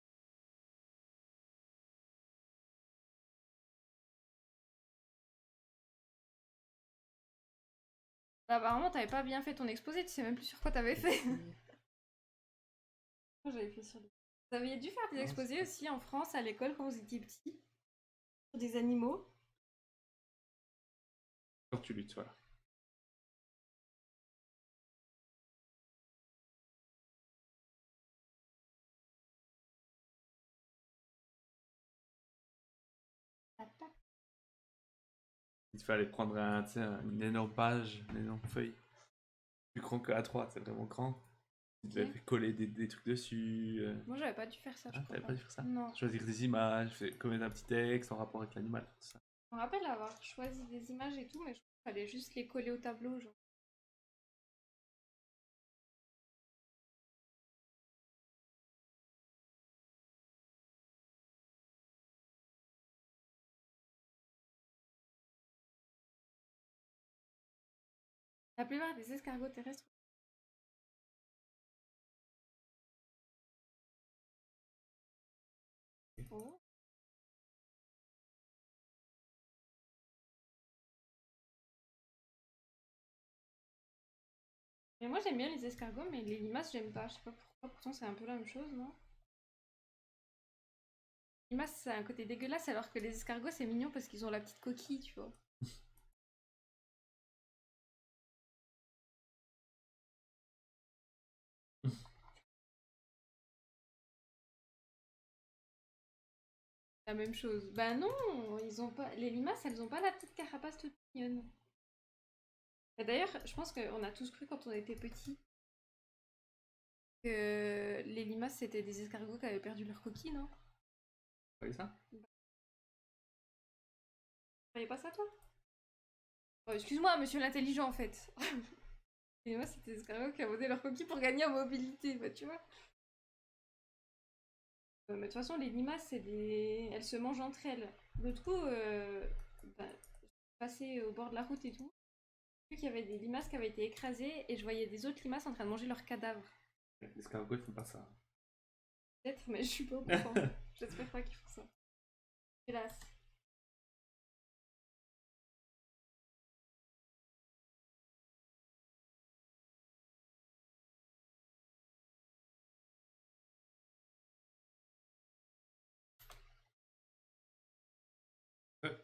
Bah, apparemment, t'avais pas bien fait ton exposé, tu sais même plus sur quoi t'avais fait. Moi, j'avais fait sur les... Vous aviez dû faire des Non, exposés aussi en France à l'école quand vous étiez petit sur des animaux. Tortue lutte, voilà. Il fallait prendre une énorme page, une énorme feuille. Plus grand que A3, c'est vraiment grand. Il devait coller des trucs dessus. Moi, j'avais pas dû faire ça, je crois T'avais pas. pas dû faire ça? Non. Choisir des images, commettre un petit texte en rapport avec l'animal, tout ça. Je me rappelle avoir choisi des images et tout, mais je crois qu'il fallait juste les coller au tableau, genre. La plupart des escargots terrestres. Oh. Mais moi, j'aime bien les escargots, mais les limaces, j'aime pas. Je sais pas pourquoi, pourtant, c'est un peu la même chose, non? Les limaces, c'est un côté dégueulasse, alors que les escargots, c'est mignon parce qu'ils ont la petite coquille, tu vois. La même chose. Bah non, ils ont pas. Les limaces, elles ont pas la petite carapace toute mignonne. Et d'ailleurs, je pense qu'on a tous cru quand on était petits que les limaces c'était des escargots qui avaient perdu leur coquille, non? Vous voyez ça? Tu voyais pas ça, toi? Oh, excuse-moi, monsieur l'intelligent, en fait. Les limaces, c'était des escargots qui avaient leur coquille pour gagner en mobilité, bah tu vois. Mais de toute façon, les limaces, c'est des... elles se mangent entre elles. L'autre coup, bah, je passais au bord de la route et tout. J'ai vu qu'il y avait des limaces qui avaient été écrasées et je voyais des autres limaces en train de manger leurs cadavres. Les escargots, ils font pas ça. Peut-être, mais je suis pas au courant. J'espère pas qu'ils font ça. Hélas. Ouais.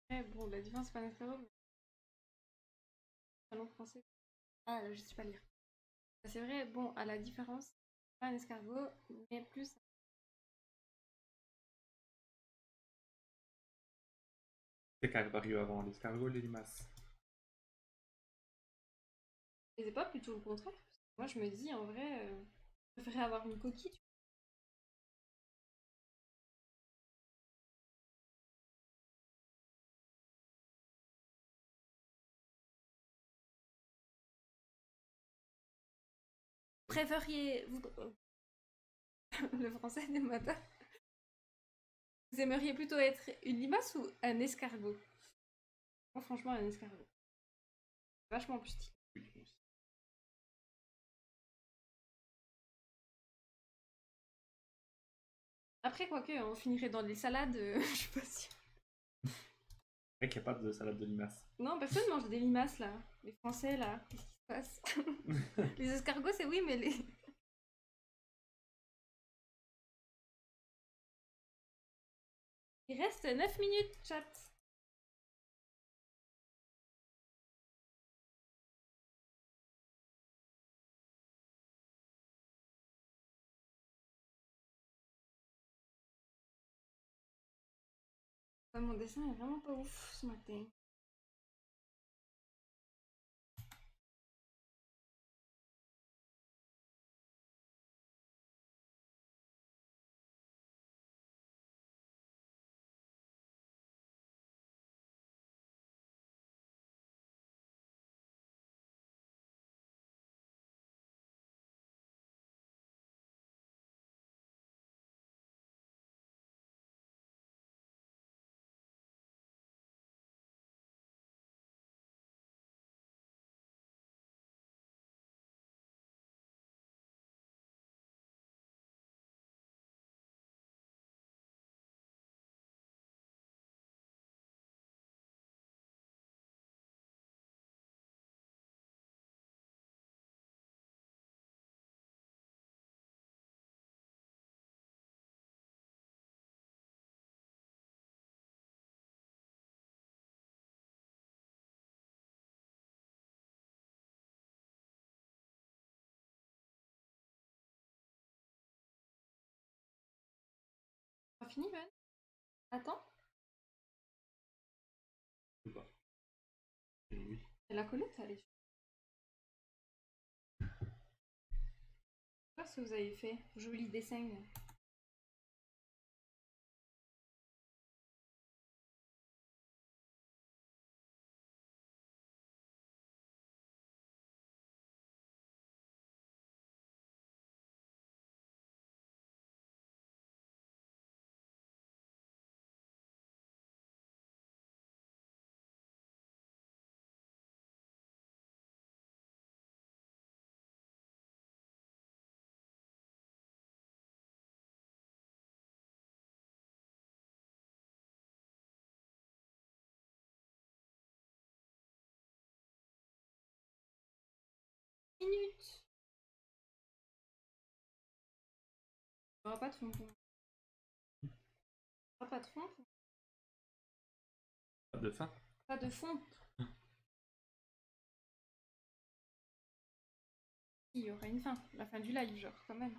Ouais, bon, la différence, c'est pas un escargot, mais parlons français. Ah, là, je sais pas lire. C'est vrai, bon, à la différence, c'est pas un escargot, mais plus. C'est qui a apparu avant, l'escargot ou les limaces? Mais c'est pas plutôt le contraire. Moi, je me dis, en vrai, je préférerais avoir une coquille. Préfériez. Vous... le français des matins. Vous aimeriez plutôt être une limace ou un escargot? Moi, franchement, un escargot. Vachement plus stylé. Oui, moi aussi. Après, quoique, on finirait dans des salades, je suis pas sûre. Mec, y a pas de salade de limaces. Non, personne mange des limaces là. Les Français là, qu'est-ce qui se passe? Les escargots, c'est oui, mais les. Il reste 9 minutes, chat. Ouais, mon dessin est vraiment pas ouf ce matin. Pas fini, Ben? Attends. Ou pas. Oui. Et la collette, elle est. Je sais pas ce que vous avez fait. Joli dessin. Minutes. Il n'y aura pas de fond. Il n'y aura pas de fond. Pas de fin. Pas de fond. Il y aura une fin. La fin du live, genre, quand même.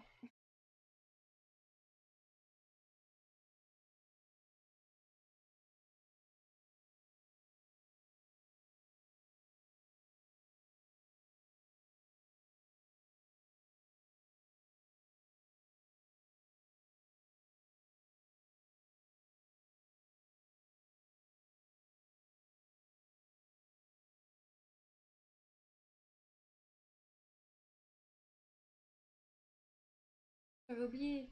J'avais oublié.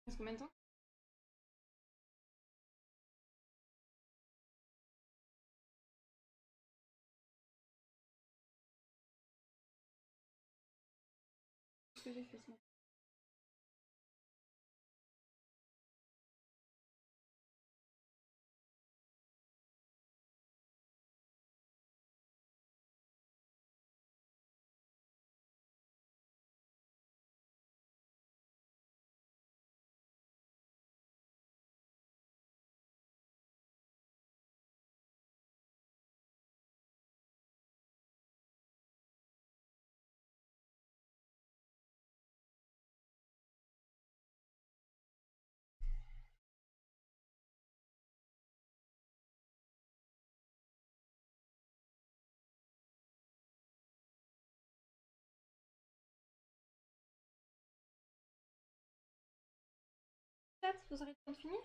Parce que maintenant. que j'ai fait ce matin. Vous aurez le temps de finir?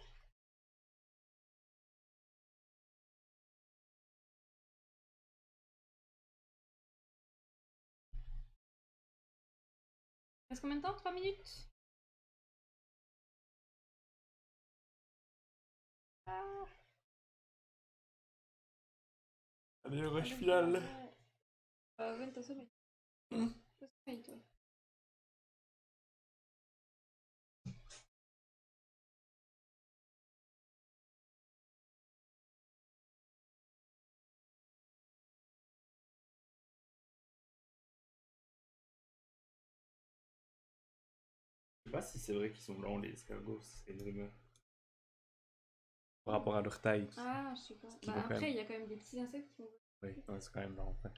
Il reste combien de temps? 3 minutes? Ah, Allez, le rush final. Gwen, t'as sommeil. T'as sommeil, toi. Je sais pas si c'est vrai qu'ils sont blancs les escargots, c'est une rumeur. Par rapport à leur taille. Ah, je sais pas. Qu'ils Bah, vont quand après, même- il y a quand même des petits insectes qui vont. Oui, ouais, c'est quand même blanc en fait.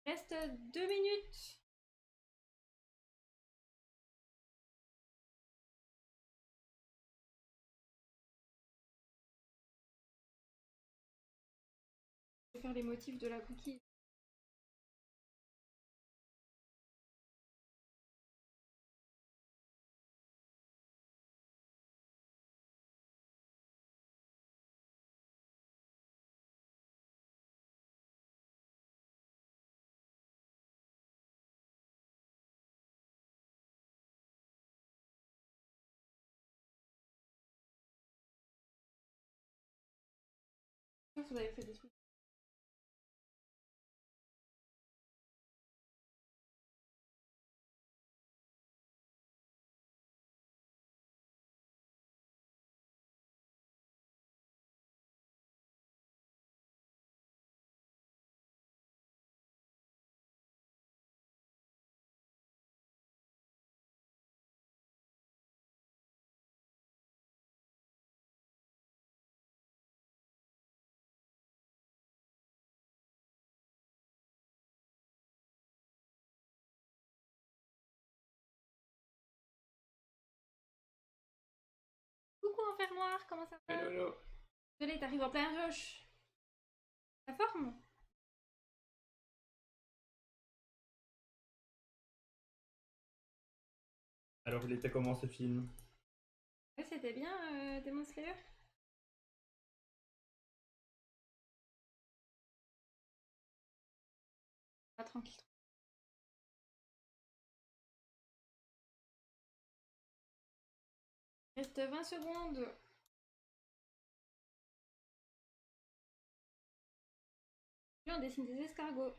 Reste 2 minutes. Je vais faire les motifs de la cookie. Vous avez fait des trucs. Coucou enfer noir, comment ça va? Hello, hello. Désolé, t'arrives en plein rush. La forme? Alors, il était comment ce film? Ouais, c'était bien, Demon Slayer. Ah, tranquille. Reste 20 secondes. Puis on dessine des escargots.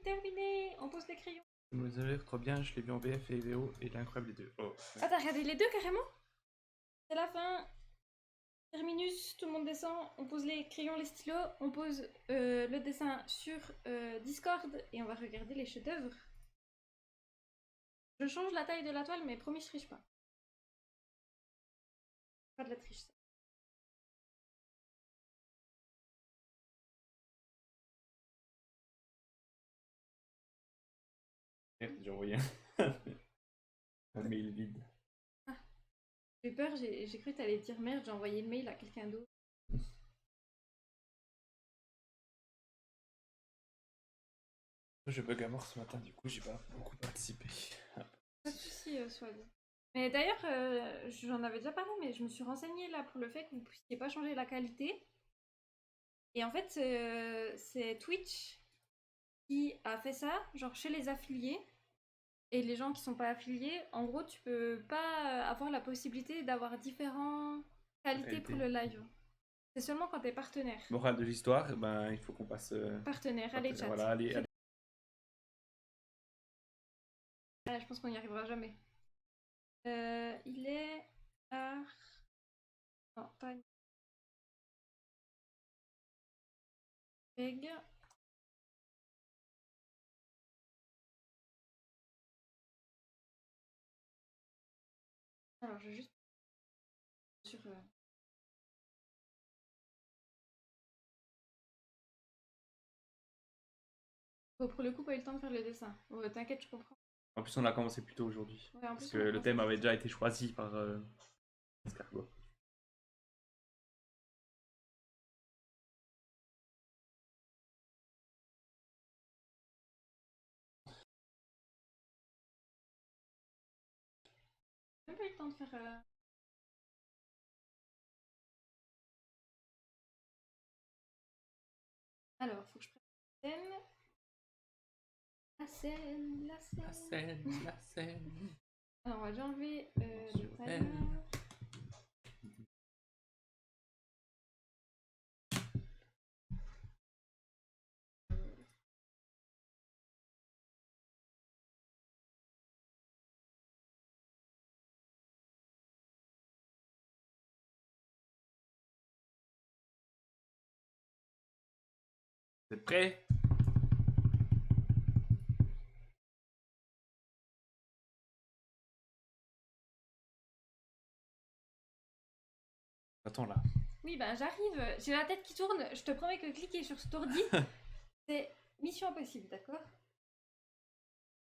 Terminé. On pose les crayons. Désolé, trop bien, je l'ai vu en VF et VO et il est incroyable les deux. Oh. Ah, t'as regardé les deux carrément? C'est la fin. Terminus, tout le monde descend, on pose les crayons, les stylos, on pose le dessin sur Discord et on va regarder les chefs-d'œuvre. Je change la taille de la toile, mais promis, je triche pas. Pas de la triche, ça. Merde, j'ai envoyé un mail vide. J'ai eu peur, j'ai cru que t'allais dire merde, j'ai envoyé le mail à quelqu'un d'autre. Je bug à mort ce matin, du coup j'ai pas beaucoup participé. Pas de soucis, Swad. Mais d'ailleurs, j'en avais déjà parlé, mais je me suis renseignée là pour le fait que vous puissiez pas changer la qualité. Et en fait, c'est Twitch qui a fait ça, genre chez les affiliés. Et les gens qui sont pas affiliés, en gros, tu peux pas avoir la possibilité d'avoir différentes qualités pour le live. C'est seulement quand t'es partenaire. Morale de l'histoire, ben il faut qu'on passe. Partenaire, allez chat. Voilà, allez. Ah, je pense qu'on n'y arrivera jamais. Il est à... Non, pas... Peg. Alors, je vais juste... Sur... Oh, pour le coup, pas eu le temps de faire le dessin. Oh, t'inquiète, je comprends. En plus, on a commencé plus tôt aujourd'hui. Ouais, en Parce plus, que on a le commencé thème plus avait tôt. déjà été choisi par Escargot. J'ai même pas eu le temps de faire... Alors, faut que je prenne la scène. La scène, la La scène. scène, la scène. Alors, on va déjà enlever Je le t'aime. timer. Vous êtes prêts? Attends là. Oui, bah j'arrive. J'ai la tête qui tourne. Je te promets que cliquer sur cet ordi, c'est mission impossible, d'accord?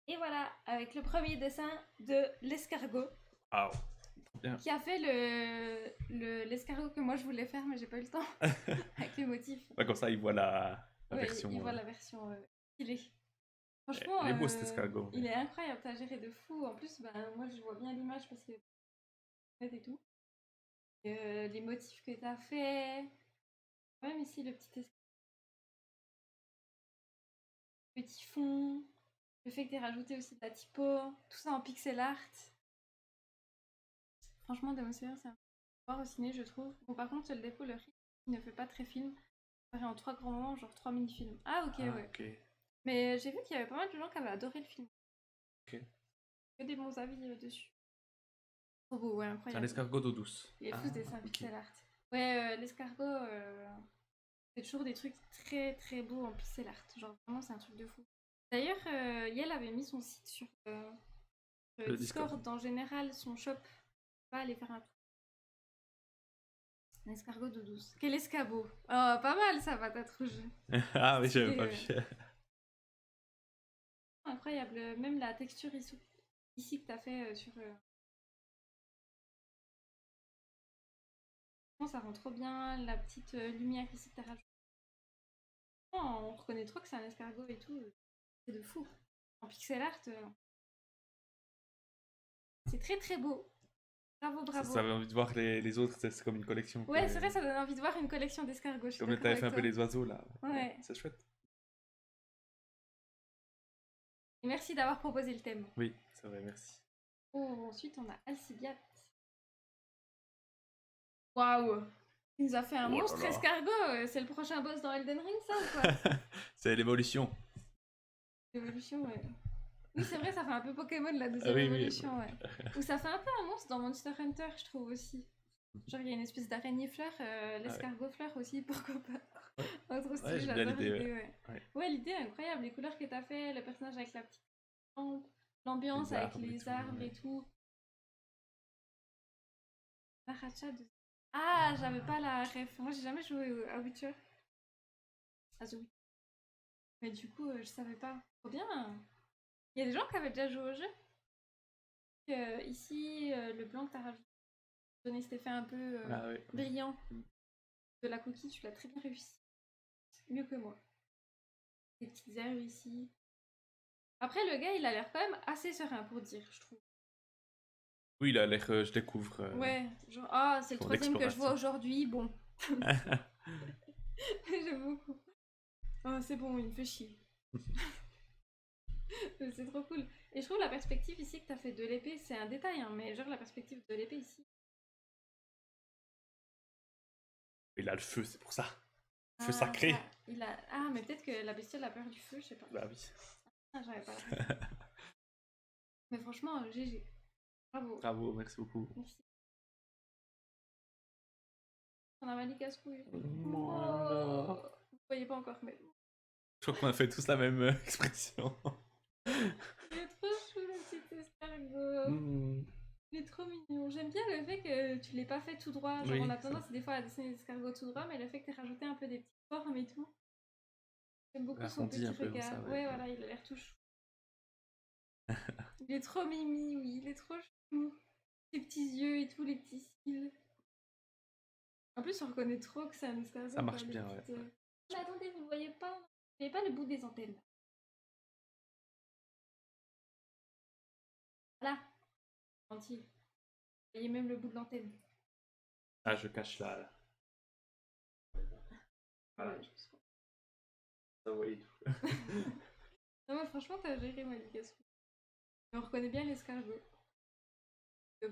Et voilà, avec le premier dessin de l'escargot. Waouh. Bien. Qui a fait l'escargot que moi je voulais faire, mais j'ai pas eu le temps. Avec les motifs. Ouais, comme ça, il voit la Ouais, version. il voit la version stylée. Franchement, il est beau cet escargot. il est incroyable, t'as géré de fou. En plus, ben, moi je vois bien l'image parce que et tout. Les motifs que t'as fait. Même ici, le petit fond. Le fait que t'aies rajouté aussi de la typo. Tout ça en pixel art. Franchement, Demon Slayer, c'est un peu voir au ciné, je trouve. Bon, par contre, le défaut, le rythme, il ne fait pas très film. Il paraît en 3 grands moments, genre 3 mini-films. Ah, ok, ouais. Ok. Mais j'ai vu qu'il y avait pas mal de gens qui avaient adoré le film. Ok. Que des bons avis dessus. Trop beau, ouais, C'est un incroyable. escargot d'eau douce. Il est fou ce dessin pixel art. Ouais, l'escargot, c'est toujours des trucs très très beaux en pixel art. Genre vraiment, c'est un truc de fou. D'ailleurs, Yel avait mis son site sur Le Discord. En général, son shop. On va aller faire un tour. Un escargot d'eau douce. Quel escabeau. Oh, pas mal ça, patate rouge. Ah oui, j'avais pas Stylé, vu. Incroyable. Même la texture ici que t'as fait sur... Ça rend trop bien. La petite lumière ici que t'as rajoutée. On reconnaît trop que c'est un escargot et tout. C'est de fou. En pixel art, c'est très très beau. Bravo, bravo. Ça avait envie de voir les autres, c'est comme une collection. Ouais, c'est vrai, ça donne envie de voir une collection d'escargots. Comme t'avais fait un peu les oiseaux là. Ouais. C'est chouette. Et merci d'avoir proposé le thème. Oui, c'est vrai, merci. Oh, ensuite on a Alcibiade. Waouh! Il nous a fait un monstre escargot. C'est le prochain boss dans Elden Ring, ça ou quoi? C'est l'évolution. L'évolution, ouais. Oui, c'est vrai, ça fait un peu Pokémon la deuxième évolution, ouais. Ou ça fait un peu un monstre dans Monster Hunter, je trouve aussi. Genre, il y a une espèce d'araignée fleur, l'escargot fleur aussi, pourquoi pas. Autre style, Ouais, j'adore l'idée, l'idée, ouais, l'idée est incroyable. Les couleurs que t'as fait, le personnage avec la petite lampe, l'ambiance avec les arbres et tout. Maracha de... Ah, j'avais pas la ref. Moi, j'ai jamais joué à Witcher. À The Witcher. Mais du coup, je savais pas. Trop bien. Il y a des gens qui avaient déjà joué au jeu. Ici, le blanc que t'as rajouté, donné cet effet un peu Ah oui. brillant de la coquille, tu l'as très bien réussi. C'est mieux que moi. Des petites herbes ici. Après, le gars, il a l'air quand même assez serein pour dire, je trouve. Oui, il a l'air, je découvre. Ouais, genre, ah, c'est le pour 3e que je vois l'exploration. aujourd'hui, bon. J'aime beaucoup. Oh, c'est bon, il me fait chier. C'est trop cool. Et je trouve la perspective ici que t'as fait de l'épée, c'est un détail, hein, mais genre la perspective de l'épée ici. Il a le feu, c'est pour ça. Feu Ah, sacré. Ah, mais peut-être que la bestiole a peur du feu, je sais pas. Bah oui. Ah, j'avais pas la Mais franchement, GG. Bravo. Bravo, merci beaucoup. Merci. On a mal les casse-couilles. Voilà. Vous voyez pas encore, mais. Je crois qu'on a fait tous la même expression. Il est trop chou le petit escargot. Il est trop mignon. J'aime bien le fait que tu l'aies pas fait tout droit. Genre, Oui, on a ça- tendance des fois à dessiner des escargots tout droit, mais le fait que tu aies rajouté un peu des petites formes et tout. J'aime beaucoup son Arrondi petit un peu comme regard. ça, Ouais, ouais. voilà, il a l'air tout chou. Il est trop mimi, oui, il est trop chou. Ses petits yeux et tout, les petits cils. En plus, on reconnaît trop que c'est un escargot. Ça marche quoi, les bien, petites, ouais. Mais attendez, vous voyez pas le bout des antennes. Voilà. Gentil. Vous voyez même le bout de l'antenne. Ah, je cache là. Voilà. Ouais, je pense pas. Ça voyait tout. Non, mais franchement, t'as géré Malikasu. On reconnaît bien l'escargot.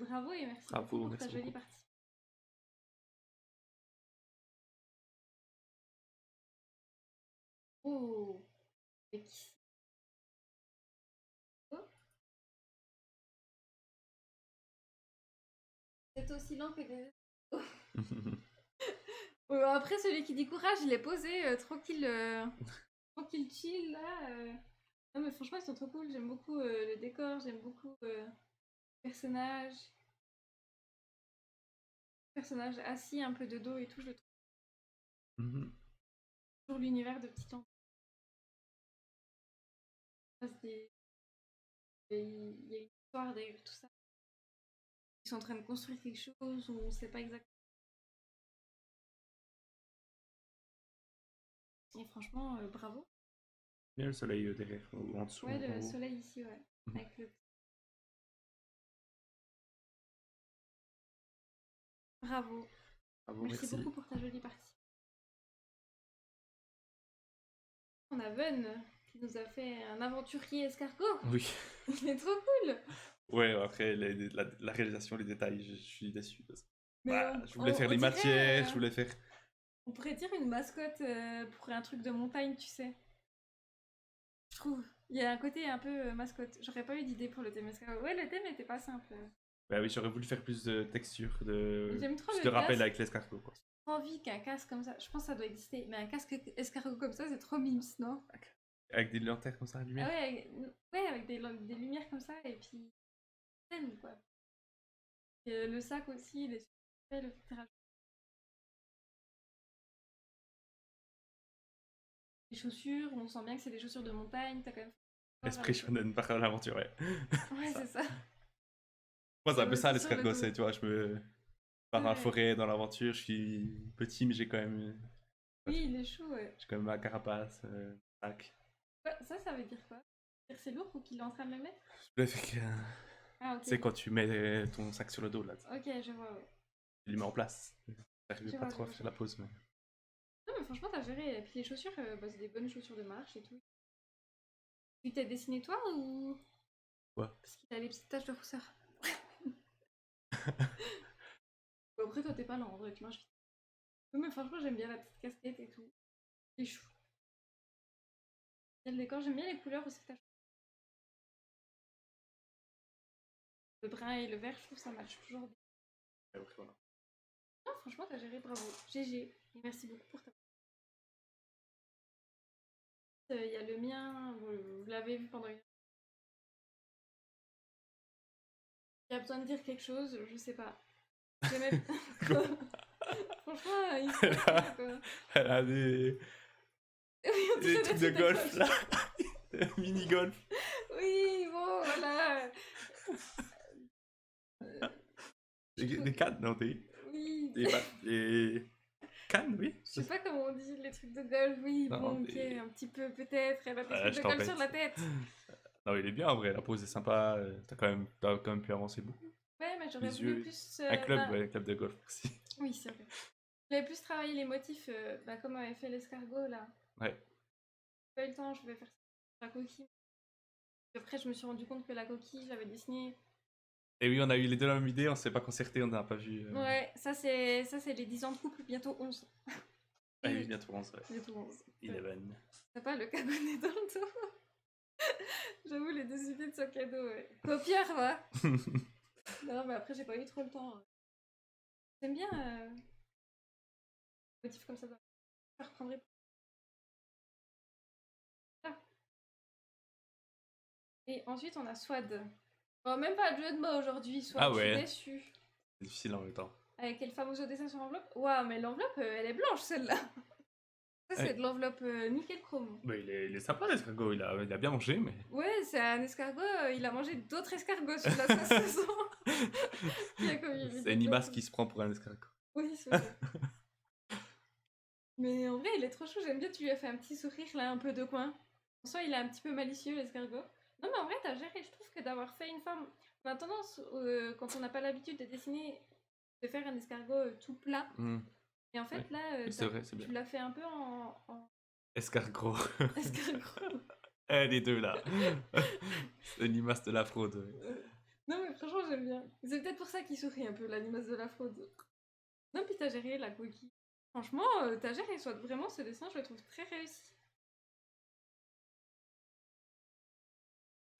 Bravo et merci Bravo, beaucoup pour merci ta jolie beaucoup. partie. Oh, et qui oh. C'est aussi lent que des... Après, celui qui dit courage, il est posé, tranquille, tranquille chill, là. Non, mais franchement, ils sont trop cool. J'aime beaucoup le décor, j'aime beaucoup le personnage. Personnage assis, un peu de dos et tout, je trouve toujours l'univers de Petit Temps. Il y a une histoire derrière tout ça. Ils sont en train de construire quelque chose où on sait pas exactement. Et franchement, bravo. Il y a le soleil derrière, ou en dessous. Ouais, en le haut. soleil ici, ouais. Avec le... Bravo. Bravo, Merci merci. beaucoup pour ta jolie partie. On a Ven qui nous a fait un aventurier escargot. Oui. Il est trop cool. Ouais, après, la réalisation, les détails, je suis déçu. Mais Bah, on- je voulais on- faire on les dirait, matières, je voulais faire. On pourrait dire une mascotte pour un truc de montagne, tu sais. Je trouve. Il y a un côté un peu mascotte. J'aurais pas eu d'idée pour le thème escargot. Ouais, le thème était pas simple. Bah oui, j'aurais voulu faire plus de texture, J'aime trop plus le de rappel casque. avec l'escargot, quoi. J'ai envie qu'un casque comme ça, je pense que ça doit exister, mais un casque escargot comme ça, c'est trop mimes, non? Avec des lanternes comme ça, Ah lumière. ouais, avec des lumières comme ça, et puis... scène, quoi. Et le sac aussi, il est super le fait de rajouter les chaussures, on sent bien que c'est des chaussures de montagne, t'as quand même... Esprit shonen par l'aventure, ouais. Ouais, c'est ça. Moi, c'est un peu ça Aussi sur le l'escargot, dos. c'est, tu vois, je me pars dans la Ouais. forêt, dans l'aventure, je suis petit, mais j'ai quand même, Oui, il est chou, ouais. j'ai quand même ma carapace, sac. Ouais, ça veut dire quoi? C'est lourd ou qu'il est en train de le mettre? Je voulais faire que, Ah, ok. c'est quand tu mets ton sac sur le dos, là, Ok, je vois, ouais. tu le mets en place. J'arrivais Je pas vois, trop à je faire vois. la pause, mais... Non, mais franchement, t'as géré. Et puis les chaussures, bah, c'est des bonnes chaussures de marche et tout. Tu t'es dessiné toi ou... Quoi? Parce qu'il a les petites taches de rousseur. Bon, après, toi, t'es pas lent, en vrai, tu marches vite. Oui, mais franchement, j'aime bien la petite casquette et tout. C'est chou. J'aime le décor, j'aime bien les couleurs aussi que t'as. Le brun et le vert, je trouve ça match toujours bien. Et après, voilà. Non, franchement, t'as géré, bravo. GG. Et merci beaucoup pour ta... Il y a le mien, vous l'avez vu pendant une... Il y a besoin de dire quelque chose, je sais pas. J'aimais... Franchement, il se passe quoi. Elle a des Oui, on des dirait trucs des de golf, golf. là. Mini-golf. Oui, Des cannes, non, Oui. des cannes, oui. Je sais pas comment on dit les trucs de golf, oui, Non, bon, ok, des- un petit peu peut-être, elle a des Ouais, trucs je de golf t'embête. sur la tête. Non, il est bien en vrai, la pose est sympa, t'as quand même pu avancer beaucoup. Ouais, mais j'aurais Les voulu yeux. plus... Un club, bah, ouais, un club de golf, merci. oui, c'est vrai. J'avais plus travaillé les motifs, bah, comme avait fait l'escargot, là. Ouais. J'ai pas eu le temps, je vais faire la coquille. Après, je me suis rendu compte que la coquille, j'avais dessiné... Et oui, on a eu les deux la même idée, on s'est pas concerté, on n'a pas vu. Ouais, ça c'est les 10 ans de couple, bientôt 11. Ah oui, bientôt 11, ouais. Bientôt 11. 11. T'as pas le cabanet dans le dos. J'avoue, les deux idées de son cadeau, ouais. Copieur, va. Non, mais après, j'ai pas eu trop le temps. J'aime bien motifs comme ça. Je reprendrai. Ah. Et ensuite, on a Swad. Oh, même pas de jeu de mots aujourd'hui, Swad. Ah ouais. Je suis déçue. C'est difficile en même temps. Avec quel fameux dessin sur l'enveloppe. Waouh, mais l'enveloppe, elle est blanche, celle-là. Ça, c'est Ouais. de l'enveloppe nickel chrome. Bah, il est sympa l'escargot, il a bien mangé, mais. Ouais, c'est un escargot, il a mangé d'autres escargots sur la saison. C'est une limace qui se prend pour un escargot. Oui, c'est vrai. Mais en vrai, il est trop chou, j'aime bien, tu lui as fait un petit sourire là, un peu de coin. En soi, il est un petit peu malicieux, l'escargot. Non, mais en vrai, t'as géré, je trouve que d'avoir fait une forme. On a tendance, quand on n'a pas l'habitude de dessiner, de faire un escargot tout plat. Et en fait, Ouais. là, Oui, c'est vrai, c'est bien. tu l'as fait un peu en Escargot. escargot. Les deux là. C'est une limace de la fraude. Ouais. Non, mais franchement, j'aime bien. C'est peut-être pour ça qu'il sourit un peu, la limace de la fraude. Non, puis t'as géré la coquille. Franchement, t'as géré, soit vraiment ce dessin, je le trouve très réussi.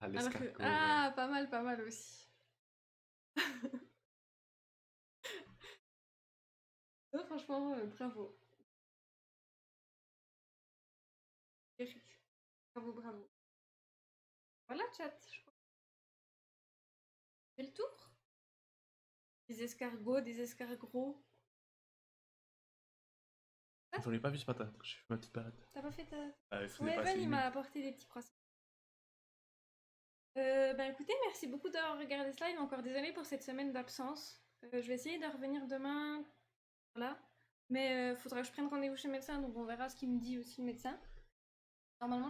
Ah, Alors que... l'escargot. Ah, pas mal aussi. Non, franchement, bravo. Eric. Bravo, bravo. Voilà, chat. Je crois. C'est le tour. Des escargots, des escargots. J'en ai pas vu ce matin, donc je fais ma petite balade. T'as pas fait ta... Il faisait Ouais, pas Evan, assez il nuit. m'a apporté des petits croissants. Ben écoutez, merci beaucoup d'avoir regardé ce live. Encore désolée pour cette semaine d'absence. Je vais essayer de revenir demain. Voilà. Mais faudra que je prenne rendez-vous chez le médecin, donc on verra ce qu'il me dit aussi le médecin. Normalement,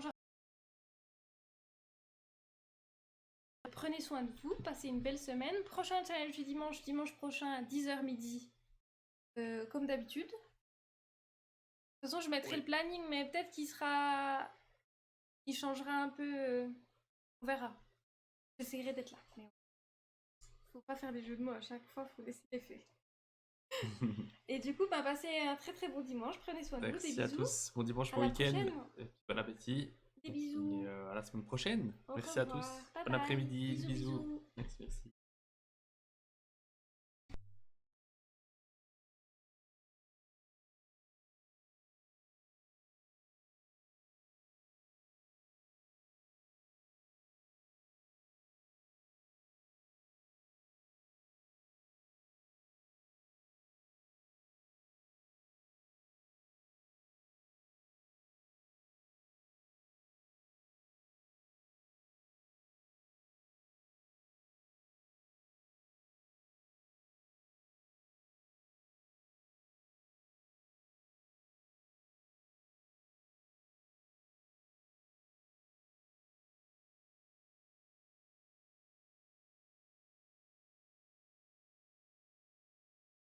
prenez soin de vous, passez une belle semaine. Prochain challenge du dimanche prochain à 10h midi, comme d'habitude. De toute façon, je mettrai le planning, mais peut-être qu'il sera... Il changera un peu... On verra. J'essaierai d'être là. Mais... Faut pas faire des jeux de mots à chaque fois, faut laisser les faits. Et du coup, bah, passez un très très bon dimanche. Prenez soin de vous. Des Merci à bisous. tous. Bon dimanche, À bon la week-end. prochaine. Bon appétit. Des bisous. Et à la semaine prochaine. Au Merci à revoir. tous. Bye Bon bye. après-midi. Bisous, Bisous. bisous. Merci.